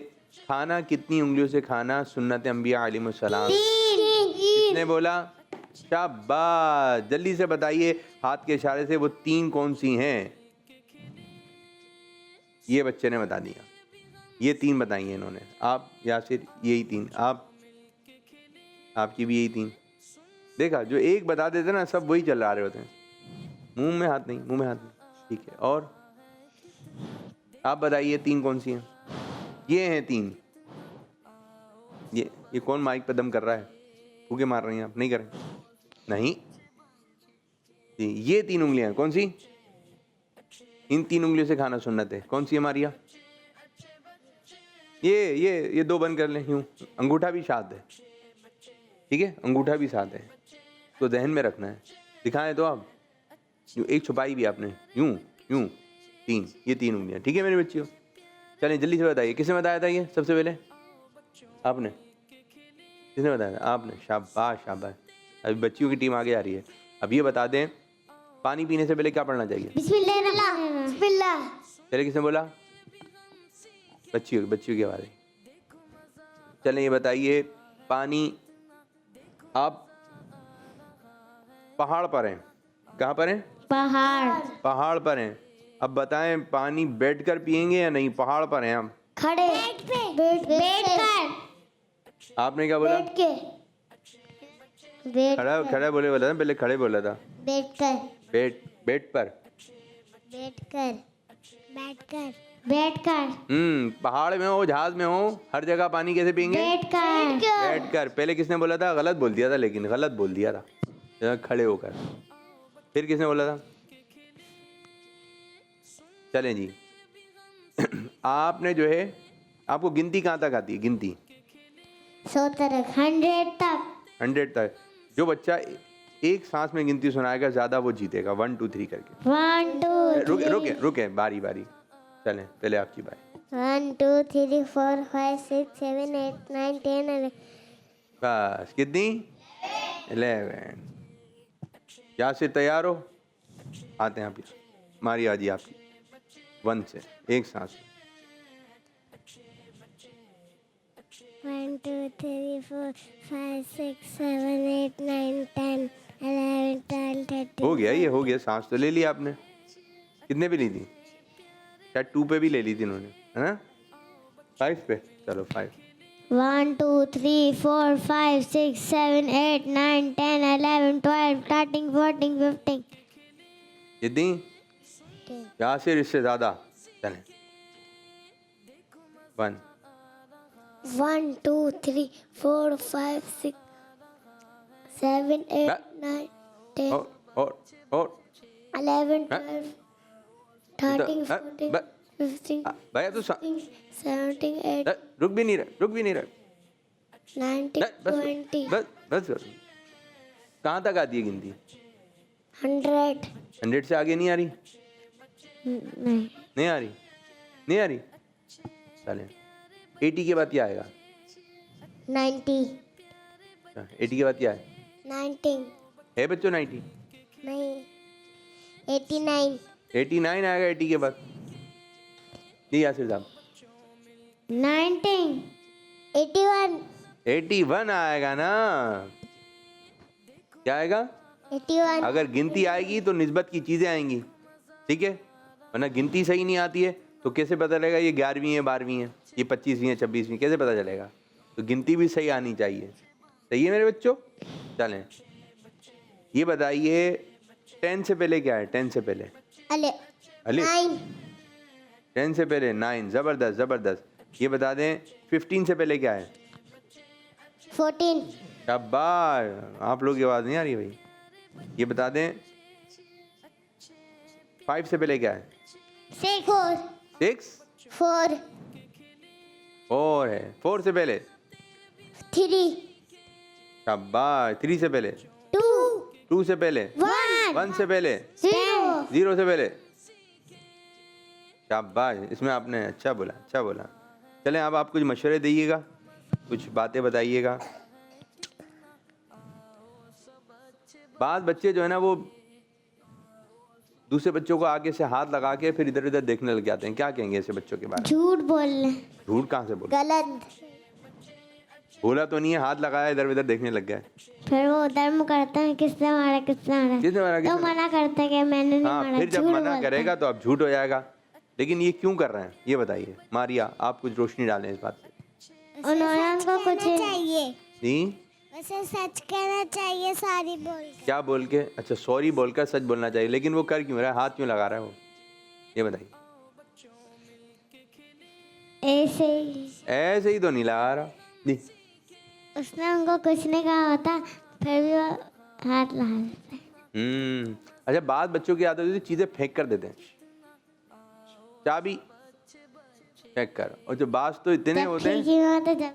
Speaker 2: खाना कितनी उंगलियों से खाना सुन्नत अंबिया अलैहिमुस्सलाम? किसने बोला? शाबाश। जल्दी से बताइए, हाथ के इशारे से वो 3 कौन सी हैं? ये बच्चे ने बता दिया। ये 3 बताई हैं इन्होंने। आप यासिर यही 3, आपकी भी यही 3। देखा, जो एक बता देते ना, सब वही चल रहे होते हैं। मुंह में हाथ नहीं, मुंह में हाथ नहीं। ठीक है, और आप बताइए 3 कौन सी हैं? ये हैं 3। ये कौन माइक पे दम कर रहा है? फूके मार रही हैं आप? नहीं करें, नहीं जी। ये 3 उंगलियां कौन सी? इन 3 उंगलियों से खाना सुन्नत है। कौन सी है मारिया? ये 2 बंद कर लें। यूं अंगूठा भी साथ है, ठीक है, अंगूठा भी साथ है, तो जहन में रखना है। दिखाएं तो आप, यूं एक छुपाई भी आपने, यूं यूं 3, ये 3 उंगलियां, ठीक है मेरी बच्चियों। चलें जल्दी से बताइए, किसने बताया था ये सबसे पहले? आपने। किसने बताया था? आपने। शाबाश शाबाश। अभी बच्चियों की टीम आगे आ रही है। अब ये बता दें, पानी पीने से पहले क्या पढ़ना चाहिए?
Speaker 4: बिस्मिल्लाह।
Speaker 2: पहले किसने बोला? बच्चियों के बारे। चलें ये बताइए, पानी, आप पहाड़ पर हैं। कहाँ पर हैं? पहाड़ पर हैं। अब बताएं, पानी बैठकर पिएंगे या नहीं? पहाड़ पर हैं हम।
Speaker 4: खड़े। बैठ।
Speaker 2: आपने क्या बोला? खड़ा बोला था पहले, खड़े बोला था। बैठकर। पहाड़ में हो, जहाज में हो, हर जगह पानी कैसे पिएंगे? बैठकर। पहले किसने बोला था? गलत बोल दिया था, लेकिन गलत बोल दिया था, खड़े होकर। फिर किसने बोला था? चलें जी। आपने जो है, आपको गिनती कहाँ तक आती है? गिनती
Speaker 3: 100 तक,
Speaker 2: 100 तक। जो बच्चा एक सांस में गिनती सुनाएगा ज्यादा, वो जीतेगा। 1 2 3 करके।
Speaker 3: 1 2 3
Speaker 2: रुके, बारी बारी। चलें, पहले आपकी बारी।
Speaker 3: 1 2 3 4 5 6 7 8 9 10 11।
Speaker 2: बस। कितनी? 11। क्या से तैयार हो? आते हैं आप। मारिया जी आपकी 1 से, एक सांस।
Speaker 3: 1 2 3 4 5 6 7 8 9 10 11 12 13।
Speaker 2: हो गया, ये हो गया। सांस तो ले ली आपने। कितने पे ली थी? शायद 2 पे भी ले ली थी इन्होंने, है ना? 5 पे। चलो 5।
Speaker 3: 1 2 3 4 5 6 7 8 9 10 11 12 13 14 15।
Speaker 2: कितनी? यहाँ से इससे ज्यादा। चलें। 1
Speaker 3: 1 2 3 4 5 6 7 8 9 10
Speaker 2: और
Speaker 3: 11 12 13 14 15
Speaker 2: भैया तू
Speaker 3: 17 18
Speaker 2: रुक भी नहीं रहा।
Speaker 3: 19 20
Speaker 2: बस कहाँ तक आती है गिनती?
Speaker 3: 100।
Speaker 2: 100 से आगे नहीं आ रही? नहीं आ रही। चलें, 80 के बाद क्या आएगा?
Speaker 3: 90,
Speaker 2: 80 के बाद क्या है?
Speaker 3: 19,
Speaker 2: है बच्चों 90?
Speaker 3: नहीं, 89,
Speaker 2: 89 आएगा 80 के बाद। जी यासिर साहब
Speaker 3: 19, 81,
Speaker 2: 81 आएगा ना। क्या आएगा?
Speaker 3: 81,
Speaker 2: अगर गिनती आएगी तो निस्बत की चीजें आएंगी, ठीक है, वरना गिनती सही नहीं आती है तो कैसे पता चलेगा ये 11वीं है 12वीं है, ये 25वीं है 26वीं, कैसे पता चलेगा? तो गिनती भी सही आनी चाहिए। सही है मेरे बच्चों? चलें, ये बताइए 10 से पहले क्या है? 10 से पहले अलिफ।
Speaker 3: 9,
Speaker 2: 10 से पहले 9, जबरदस्त जबरदस्त। ये बता दें 15 से पहले क्या है?
Speaker 3: 14,
Speaker 2: शाबाश, आप लोग की आवाज़ नहीं आ रही भाई। ये बता दें 5 से पहले क्या है?
Speaker 3: 6,
Speaker 2: 6,
Speaker 3: 4,
Speaker 2: 4 है। 4 से पहले
Speaker 3: 3,
Speaker 2: शाबाश। 3 से पहले
Speaker 3: 2,
Speaker 2: 2 से पहले
Speaker 3: 1,
Speaker 2: 1 से पहले
Speaker 3: 0,
Speaker 2: 0 से पहले। शाबाश, इसमें आपने अच्छा बोला, अच्छा बोला। चलें, अब आप कुछ मशवरे दीजिएगा, कुछ बातें बताइएगा। बाद बच्चे जो है ना वो दूसरे बच्चों को आगे से हाथ लगा के फिर इधर उधर देखने लग जाते हैं। क्या कहेंगे ऐसे बच्चों के बारे में?
Speaker 3: झूठ बोलना,
Speaker 2: झूठ कहाँ से बोला?
Speaker 3: गलत।
Speaker 2: बोला तो नहीं है, हाथ लगाया इधर उधर देखने लग गए।
Speaker 3: फिर वो धर्म करते हैं किसने मारा किसने मारा,
Speaker 2: किसने मारा,
Speaker 3: तो
Speaker 2: किसने?
Speaker 3: मना करते हैं कि मैंने नहीं
Speaker 2: हाँ,
Speaker 3: मारा।
Speaker 2: फिर जब
Speaker 3: झूठ
Speaker 2: मना
Speaker 3: बोलते
Speaker 2: करेगा
Speaker 3: हैं।
Speaker 2: तो अब झूठ हो जाएगा। लेकिन ये क्यों कर रहे हैं ये बताइए। मारिया, आप कुछ रोशनी डालें इस बात पे।
Speaker 3: उन्होंने हमको कुछ चाहिए,
Speaker 2: नहीं,
Speaker 3: उसे सच कहना चाहिए, सॉरी बोल के।
Speaker 2: क्या बोल के? अच्छा, सॉरी बोलकर सच बोलना चाहिए। लेकिन वो कर क्यों रहा है? हाथ क्यों लगा रहा है वो? ये बताइए। ऐसे ही तो नहीं लगा रहा। नहीं,
Speaker 3: उसने हमको कुछ नहीं कहा होता फिर भी वो हाथ लगा देता है।
Speaker 2: अच्छा, बाद बच्चों की आदत होती है चीजें फेंक कर देते हैं। चाबी फेंक कर, और जो बाज तो इतने
Speaker 3: जब
Speaker 2: होते हैं
Speaker 3: ठीक ही होता जब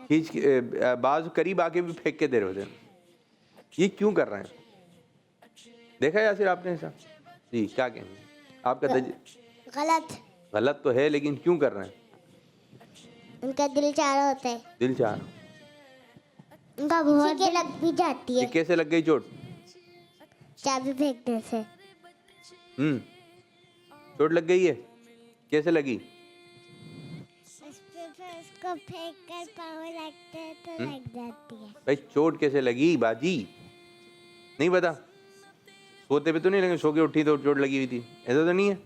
Speaker 2: खींच के बाज करीब आके भी फेंक के दे रहे होते हैं। ये क्यों कर रहे हैं? देखा यासिर आपने ऐसा? जी, क्या कहेंगे आपका?
Speaker 3: गलत,
Speaker 2: गलत तो है, लेकिन क्यों कर रहे हैं?
Speaker 3: उनका दिल चाह रहा होता है,
Speaker 2: दिल चाह,
Speaker 3: उनका बहुत दिल लग भी जाती
Speaker 2: ये
Speaker 3: है
Speaker 2: कैसे लग गई चोट?
Speaker 3: चाबी फेंकने से।
Speaker 2: चोट लग गई है, कैसे लगी?
Speaker 3: उसको फेंक कर पाँव लगते हैं तो लग जाती है।
Speaker 2: भाई चोट कैसे लगी बाजी? नहीं पता? सोते पे तो नहीं लगे, सो के उठी तो चोट लगी हुई थी, ऐसा तो नहीं है?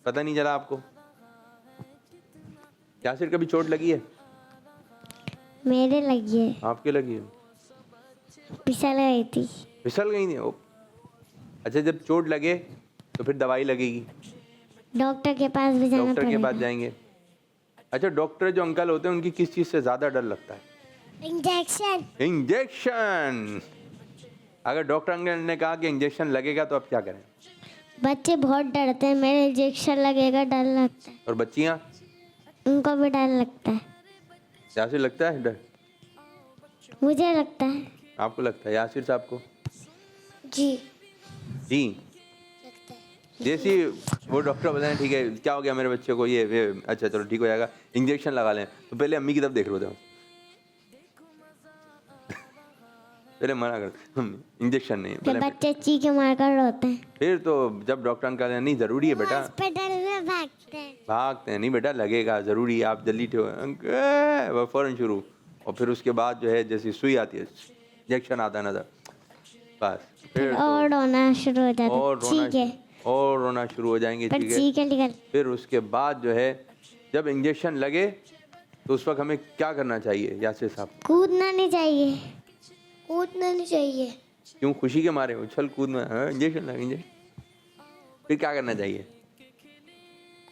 Speaker 2: पता नहीं चला आपको? यासिर कभी चोट लगी है?
Speaker 3: मेरे लगी है,
Speaker 2: आपके लगी है?
Speaker 3: फिसल गई थी।
Speaker 2: फिसल गई थी? अच्छा, जब चोट लगे तो फिर दवाई लगेगी,
Speaker 3: डॉक्टर के पास भी जाना
Speaker 2: डॉक्टर के
Speaker 3: पड़ेगा।
Speaker 2: पास जाएंगे। अच्छा, डॉक्टर जो अंकल होते हैं उनकी किस चीज़ से ज़्यादा डर लगता है?
Speaker 3: इंजेक्शन।
Speaker 2: इंजेक्शन। अगर डॉक्टर अंकल ने कहा कि इंजेक्शन लगेगा तो आप क्या करें?
Speaker 3: बच्चे बहुत डरते हैं, मेरे इंजेक्शन लगेगा डर लगता है,
Speaker 2: और बच्चियाँ?
Speaker 3: उनको भी डर लगता है।
Speaker 2: यासिर लगता है डर?
Speaker 3: मुझे लगता है।
Speaker 2: आपको लगता है? यासिर साहब को?
Speaker 3: जी
Speaker 2: जी, जैसे वो डॉक्टर बताएं ठीक है क्या हो गया मेरे बच्चे को, ये अच्छा चलो ठीक हो जाएगा, इंजेक्शन लगा लें, तो पहले अम्मी की तरफ देख रहे थे पहले मना कर, इंजेक्शन नहीं।
Speaker 3: फिर बच्चे चीखे मार कर रोते हैं।
Speaker 2: फिर तो जब डॉक्टर अंकल ने नहीं ज़रूरी है बेटा,
Speaker 3: हॉस्पिटल में भागते हैं
Speaker 2: नहीं बेटा लगेगा ज़रूरी, आप जल्दी वो फ़ौरन शुरू। और फिर उसके बाद जो है जैसी सुई आती है, इंजेक्शन आता है नज़र, बस फिर
Speaker 3: और रोना शुरू हो जाता है।
Speaker 2: और रोना, और रोना शुरू हो जाएंगे।
Speaker 3: फिर चीखें निकल।
Speaker 2: फिर उसके बाद जो है जब इंजेक्शन लगे तो उस वक्त हमें क्या करना चाहिए यासिर साहब?
Speaker 3: कूदना नहीं चाहिए, कूदना नहीं चाहिए।
Speaker 2: क्यों? खुशी के मारे उछल कूद में? इंजेक्शन लगेंगे, फिर क्या करना चाहिए?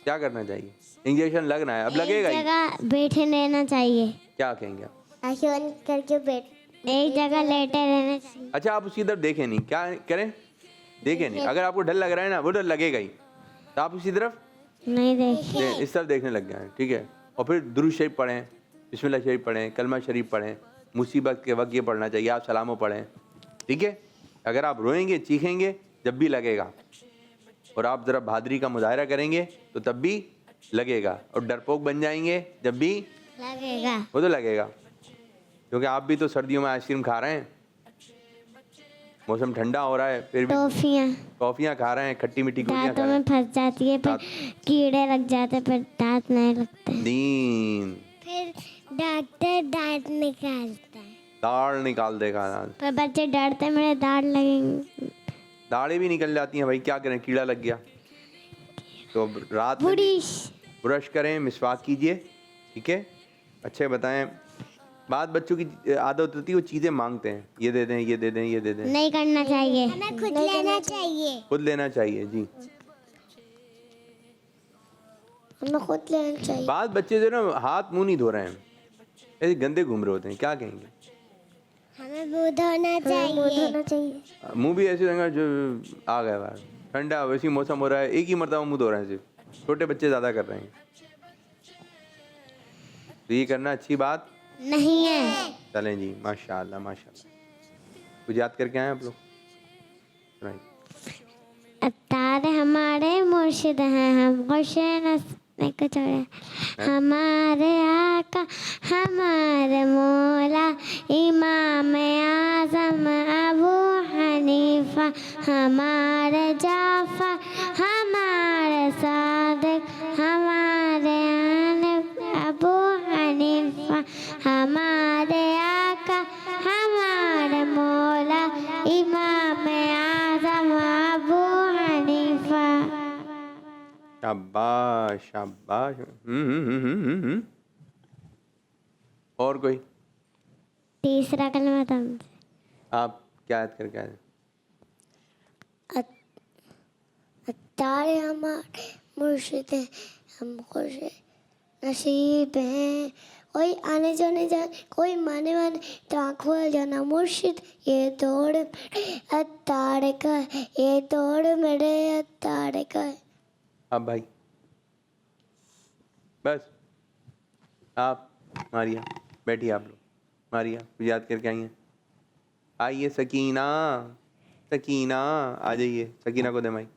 Speaker 2: क्या करना चाहिए? इंजेक्शन लगना है, अब लगेगा ही।
Speaker 3: एक जगह बैठे रहना चाहिए।
Speaker 2: क्या कहेंगे आप?
Speaker 3: आंखें बंद करके बैठ, एक जगह लेटे रहना चाहिए।
Speaker 2: अच्छा, आप उसकी तरफ देखें नहीं, क्या करें? देखें नहीं। अगर आपको डर लग रहा है ना, वो डर लगेगा ही, तो आप उसी तरफ
Speaker 3: नहीं देखिए,
Speaker 2: इस तरफ देखने लग गए, ठीक है? और फिर दुरूद शरीफ पढ़ें, बिस्मिल्लाह शरीफ पढ़ें, कलमा शरीफ पढ़ें। मुसीबत के वक्त ये पढ़ना चाहिए, आप सलामो पढ़ें, ठीक है? अगर आप रोएंगे चीखेंगे जब भी लगेगा, और आप ज़रा बहादुरी का मुजाहरा करेंगे तो तब भी लगेगा, और डरपोक बन जाएंगे जब भी
Speaker 3: लगेगा।
Speaker 2: वो तो लगेगा। क्योंकि आप भी तो सर्दियों में आइसक्रीम खा रहे हैं, मौसम ठंडा हो रहा है, फिर भी
Speaker 3: टॉफियाँ
Speaker 2: कॉफियाँ खा रहे हैं, खट्टी मीठी गोलियाँ खा
Speaker 3: दांतों
Speaker 2: रहे
Speaker 3: में फंस जाती है, पर कीड़े लग जाते, पर दांत नहीं लगते।
Speaker 2: हैं। नींद
Speaker 3: फिर डॉक्टर दांत निकालता है,
Speaker 2: दाढ़ निकाल देगा।
Speaker 3: पर बच्चे डरते मेरे दांत लगेंगे।
Speaker 2: दाढ़ें भी निकल जाती हैं भाई, क्या करें, कीड़ा लग गया। तो रात में ब्रश करें, मिसवाक कीजिए, ठीक है। अच्छे बताएं। बात बच्चों की आदत होती है, वो चीज़ें मांगते हैं, ये दे दें, ये दे दें, ये दे दें।
Speaker 3: नहीं करना चाहिए, हमें खुद लेना चाहिए,
Speaker 2: खुद लेना चाहिए जी।
Speaker 3: हमें खुद लेना चाहिए।
Speaker 2: बात बच्चे जो ना हाथ मुंह नहीं धो रहे हैं, ऐसे गंदे घूम रहे होते हैं, क्या कहेंगे?
Speaker 3: हमें मुंह धोना चाहिए,
Speaker 2: मुंह भी ऐसे रंगा जो आ गया बाहर, ठंडा वैसी मौसम हो रहा है, एक ही मरतबा मुंह धो रहे हैं सिर्फ। छोटे बच्चे ज़्यादा कर रहे हैं, तो ये करना अच्छी बात
Speaker 3: नहीं है।
Speaker 2: चलें जी, माशाल्लाह माशाल्लाह। कुछ याद करके आए आप लोग? सुनाइए।
Speaker 3: तारे हमारे मुर्शिद हैं, हम खुश नहीं कुछ और है। हमारे आका हमारे मौला इमाम आज़म अबू हनीफा, हमारे जाफर हमारे सादिक, हमारे अबू हनीफा, हमारे आका हमारे मौला इमाम आज़म अबू हनीफा।
Speaker 2: शाबाश शाबाश। और कोई?
Speaker 3: तीसरा कलमा तुम
Speaker 2: आप क्या याद करके आए?
Speaker 3: तारे हमारे मुर्शिद हैं, हम खुश नसीब हैं, कोई आने जाने जाने, कोई माने माने, तो आँख खोल जाना मुर्शिद, ये दौड़ मेरे अतारे का, ये दौड़ मेरे अतारे का।
Speaker 2: अब भाई बस, आप मारिया बैठिए, आप लोग मारिया कुछ याद करके आई हैं? आइए सकीना, सकीना आ जाइए, सकीना को दे माइक।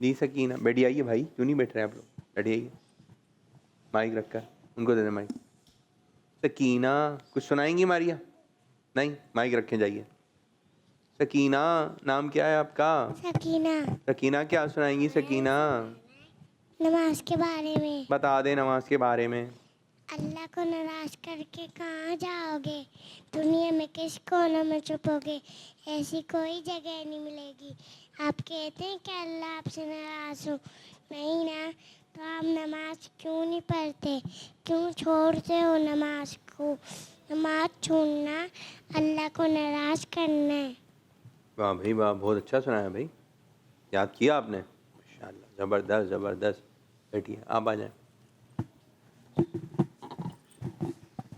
Speaker 2: जी सकीना बैठी आइए भाई, क्यों नहीं बैठ रहे आप लोग, बैठी आइए, माइक रखकर उनको दे दे माइक। सकीना कुछ सुनाएंगी मारिया? नहीं, माइक रखें, जाइए। सकीना नाम क्या है आपका?
Speaker 3: सकीना।
Speaker 2: सकीना क्या सुनाएंगी सकीना?
Speaker 3: नमाज के बारे में
Speaker 2: बता दे, नमाज के बारे में।
Speaker 3: अल्लाह को नाराज करके कहाँ जाओगे, दुनिया में किस कोने में छुपोगे, ऐसी कोई जगह नहीं मिलेगी। आप कहते हैं कि अल्लाह आपसे नाराज हो, नहीं ना, तो आप नमाज क्यों नहीं पढ़ते, क्यों छोड़ते हो नमाज को? नमाज छोड़ना अल्लाह को नाराज करना है।
Speaker 2: वाह भाई वाह, बहुत अच्छा सुनाया भाई, याद किया आपने, माशाल्लाह, ज़बरदस्त ज़बरदस्त। बैठिए, आप आ जाएं।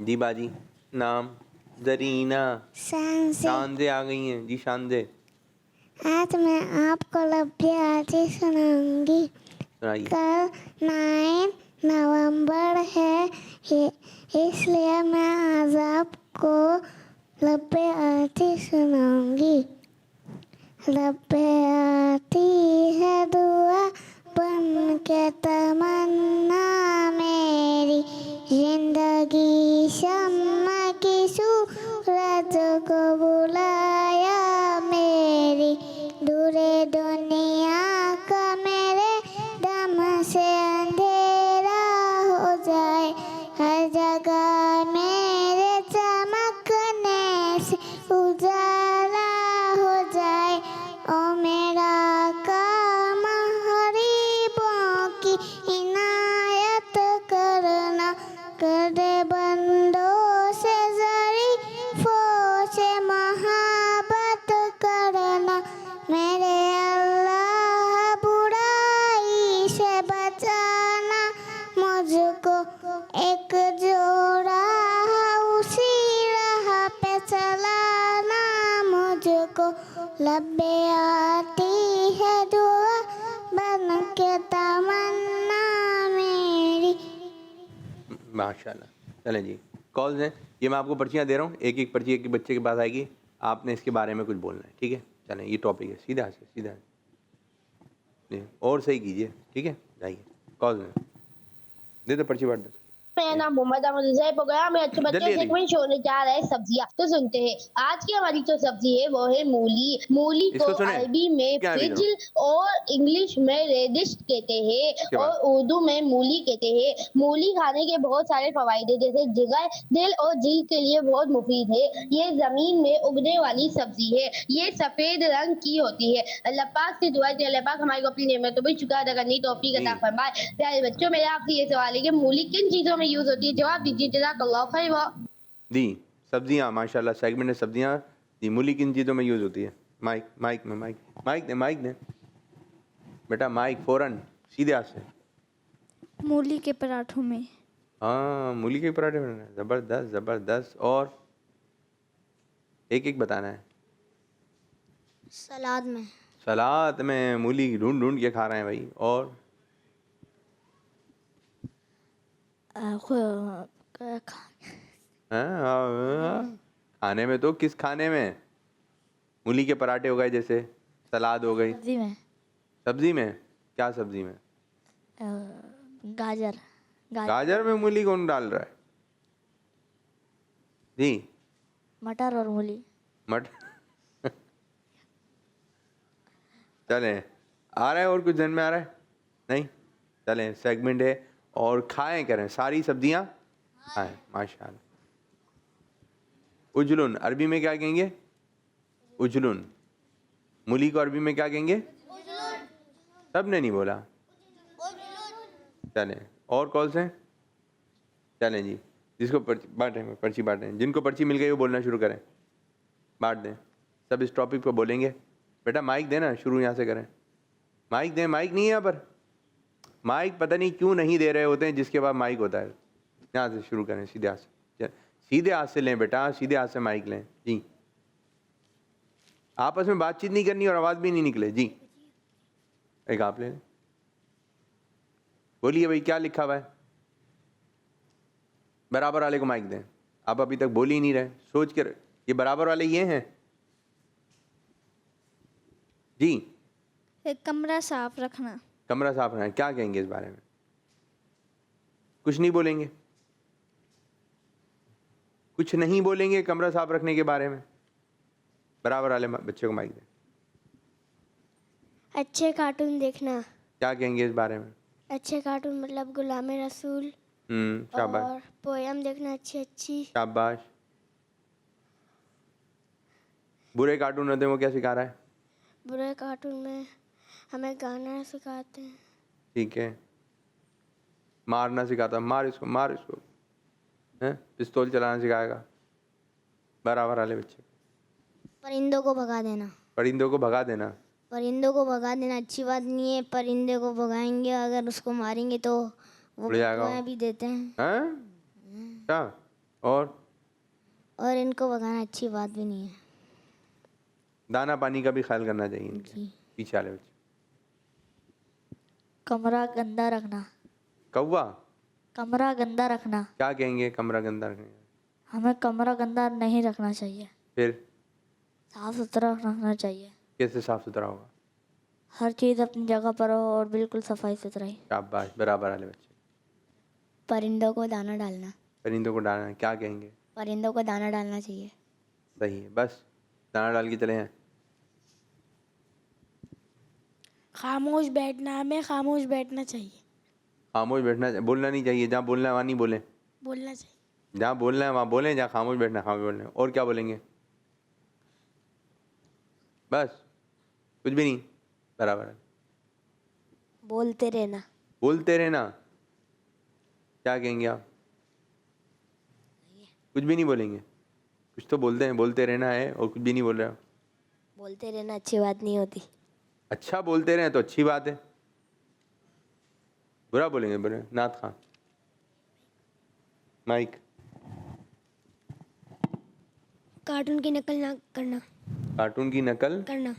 Speaker 2: जी बाजी, नाम? जरीना। शानदे आ गई हैं जी, शानदे।
Speaker 3: आज मैं आपको लभ्य आदि सुनाऊंगी।
Speaker 2: सुनाइए।
Speaker 3: कल 9 नवंबर है, इसलिए मैं आज आपको लभ्य आदि सुनाऊंगी। लभ्य आती है दुआ बन के तमन्ना मेरी, जिंदगी शम्मा की सूरज को बुलाया मेरी, दूरे दुनिया का मेरे दम से अंधेरा हो जाए, हर जगह मेरे चमकने से उजाला हो जाए। ओ मेरा काम गरीबों की इनायत करना, कर दे बंदों से ज़रीफ़ों से मोहब्बत करना, मेरे अल्लाह बुराई से बचाना, मुझको एक जोड़ा उसी राह पे चलाना, मुझको लब्बे आती है दुआ बन के तमन्ना मेरी।
Speaker 2: माशाल्लाह। चलें जी, कॉल्स हैं, ये मैं आपको पर्चियाँ दे रहा हूँ, एक एक पर्ची एक एक बच्चे के पास आएगी, आपने इसके बारे में कुछ बोलना है, ठीक है? चलें, ये टॉपिक है, सीधा से सीधा जी, और सही कीजिए, ठीक है? जाइए, कॉल्स हैं, दे दो पर्ची बांट दो।
Speaker 8: मेरा नाम मोहम्मद अहमद ज़ैब हो गया। मैं अच्छे बच्चे
Speaker 2: जल्दी,
Speaker 8: सेगमेंट होने जा रहे हैं सब्जियां। तो सुनते हैं, आज की हमारी जो सब्जी है वो है मूली। मूली को
Speaker 2: इसको सुने
Speaker 8: अरबी में
Speaker 2: क्या अभी
Speaker 8: फिजिल और इंग्लिश में रेडिश कहते हैं
Speaker 2: के बाद
Speaker 8: और उर्दू में मूली कहते हैं। मूली खाने के बहुत सारे फवायदे हैं, जैसे जिगर, दिल और दिल के लिए बहुत मुफीद है। ये जमीन में उगने वाली सब्जी है। ये सफेद रंग की होती है। अल्लाह पाक से दुआ है अल्लाह पाक हमारे को अपनी नेमतों पर शुक्र अदा करने की तौफीक अता फरमाए। प्यारे बच्चों, मेरा आपसे ये सवाल है कि मूली किन चीजों में यूज होती है? जवाब दीजिए। जज़ाकल्लाहु खैर।
Speaker 2: दी सब्जियां, माशाल्लाह सेगमेंट है सब्जियां दी। मूली किन चीज़ों में यूज़ होती है? माइक दे बेटा, माइक फौरन सीधे हाथ से।
Speaker 9: मूली के पराठों में।
Speaker 2: हाँ, मूली के पराठे बनाना है। ज़बरदस्त ज़बरदस्त। और एक एक बताना है।
Speaker 4: सलाद में।
Speaker 2: सलाद में मूली ढूंढ ढूंढ के खा रहे हैं भाई। और खाने में तो किस खाने में? मूली के पराठे हो गए, जैसे सलाद हो गई।
Speaker 9: सब्जी में।
Speaker 2: सब्जी में क्या? सब्जी में
Speaker 9: गाजर।
Speaker 2: गाजर में मूली कौन डाल रहा है जी?
Speaker 9: मटर और मूली।
Speaker 2: मटर चले, आ रहा है और कुछ जन में आ रहा है? नहीं, चलें सेगमेंट है और खाएं करें सारी सब्जियां खाएं माशाल्लाह। उजलुन अरबी में क्या कहेंगे? उजलुन। मूली को अरबी में क्या कहेंगे? सब ने नहीं बोला। चलें और कौन से? चलें जी, जिसको पर्ची बांटें। जिनको पर्ची मिल गई वो बोलना शुरू करें, बांट दें। सब इस टॉपिक पर बोलेंगे। बेटा माइक देना, शुरू यहाँ से करें। माइक दें। माइक नहीं है यहाँ पर। माइक पता नहीं क्यों नहीं दे रहे होते हैं, जिसके बाद माइक होता है। यहाँ से शुरू करें, सीधे हाथ से। सीधे हाथ से लें बेटा, सीधे हाथ से माइक लें जी। आपस में बातचीत नहीं करनी और आवाज़ भी नहीं निकले जी। एक आप ले लें। बोलिए भाई, क्या लिखा हुआ है? बराबर वाले को माइक दें। आप अभी तक बोल ही नहीं रहे, सोच कर। ये बराबर वाले ये हैं जी।
Speaker 9: एक कमरा साफ रखना।
Speaker 2: कमरा साफ रखना, क्या कहेंगे इस बारे में? कुछ नहीं बोलेंगे, कुछ नहीं बोलेंगे कमरा साफ रखने के बारे में। बराबर वाले बच्चे को माइक दें।
Speaker 4: अच्छे कार्टून देखना।
Speaker 2: क्या कहेंगे इस बारे में?
Speaker 4: अच्छे कार्टून मतलब गुलाम रसूल
Speaker 2: शाबाश।
Speaker 4: और पोयम देखना अच्छी अच्छी।
Speaker 2: शाबाश। बुरे कार्टून होते हैं, वो क्या सिखा रहा है?
Speaker 4: बुरे कार्टून में हमें गाना सिखाते हैं।
Speaker 2: ठीक है। मारना सिखाता, मार इसको, मार इसको, हैं? पिस्तौल चलाना सिखाएगा। बराबर वाले बच्चे।
Speaker 4: परिंदों को भगा देना।
Speaker 2: परिंदों को भगा देना।
Speaker 4: परिंदों को भगा देना अच्छी बात नहीं है। परिंदे को भगाएंगे, अगर उसको मारेंगे तो वो
Speaker 2: उड़ जाएगा।
Speaker 4: बदुआएं भी देते हैं।
Speaker 2: क्या? और
Speaker 4: इनको भगाना अच्छी बात भी नहीं है।
Speaker 2: दाना पानी का भी ख्याल करना चाहिए इनके पीछे वाले बच्चे।
Speaker 9: कमरा गंदा रखना।
Speaker 2: कौवा।
Speaker 9: कमरा गंदा रखना।
Speaker 2: क्या कहेंगे कमरा गंदा रखने?
Speaker 9: हमें कमरा गंदा नहीं रखना चाहिए,
Speaker 2: फिर
Speaker 9: साफ सुथरा रखना चाहिए।
Speaker 2: कैसे साफ सुथरा होगा?
Speaker 9: हर चीज़ अपनी जगह पर हो और बिल्कुल सफाई सुथराई।
Speaker 2: शाबाश, बराबर वाले बच्चे।
Speaker 4: परिंदों को दाना डालना।
Speaker 2: परिंदों को डालना, क्या कहेंगे?
Speaker 4: परिंदों को दाना डालना चाहिए।
Speaker 2: सही है, बस दाना डाल के चले हैं।
Speaker 10: खामोश बैठना, हमें खामोश बैठना चाहिए।
Speaker 2: खामोश बैठना, बोलना नहीं चाहिए। जहाँ बोलना है वहाँ नहीं बोलें।
Speaker 10: बोलना चाहिए।
Speaker 2: जहाँ बोलना है वहाँ बोलें, जहाँ खामोश बैठना खामोश बोलना है। और क्या बोलेंगे? बस कुछ भी नहीं। बराबर है।
Speaker 4: बोलते रहना।
Speaker 2: बोलते रहना, क्या कहेंगे आप? कुछ भी नहीं बोलेंगे। कुछ तो बोलते हैं, बोलते रहना है और कुछ भी नहीं बोल रहे हो।
Speaker 4: बोलते रहना अच्छी बात नहीं होती।
Speaker 2: अच्छा बोलते रहें तो अच्छी बात है। बुरा बोलेंगे बुरे। नाथ खान माइक।
Speaker 4: कार्टून की नकल ना करना।
Speaker 2: कार्टून की नकल
Speaker 4: करना।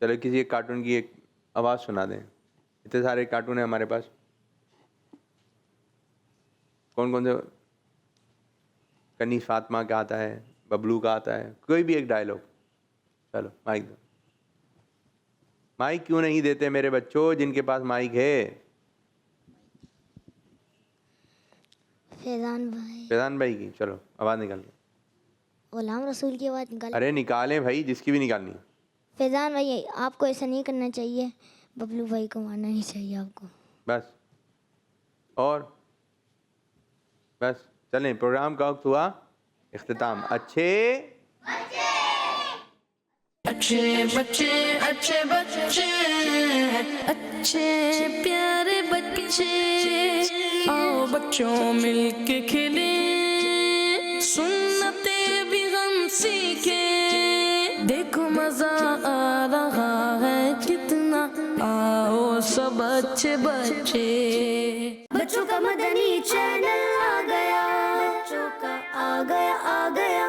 Speaker 2: चलो किसी एक कार्टून की एक आवाज़ सुना दें। इतने सारे कार्टून हैं हमारे पास। कौन कौन से? कनीज फातिमा का आता है, बबलू का आता है, कोई भी एक डायलॉग। चलो माइक दो। माइक क्यों नहीं देते मेरे बच्चों जिनके पास माइक है?
Speaker 4: फैजान भाई।
Speaker 2: फैजान भाई की, चलो आवाज़ निकाल लो।
Speaker 4: गुलाम रसूल की आवाज़ निकाल।
Speaker 2: अरे निकालें भाई, जिसकी भी निकालनी।
Speaker 4: फैजान भाई आपको ऐसा नहीं करना चाहिए, बबलू भाई को मारना नहीं चाहिए आपको।
Speaker 2: बस, और बस चलें, प्रोग्राम का वक्त हुआ इख्तिताम। अच्छे
Speaker 1: बच्चे अच्छे बच्चे अच्छे प्यारे बच्चे, आओ बच्चों मिलके खेले, सुन्नते भी हम सीखे, देखो मजा आ रहा है कितना, आओ सब अच्छे बच्चे।
Speaker 4: बच्चों का मदनी चैनल आ गया, बच्चों का आ गया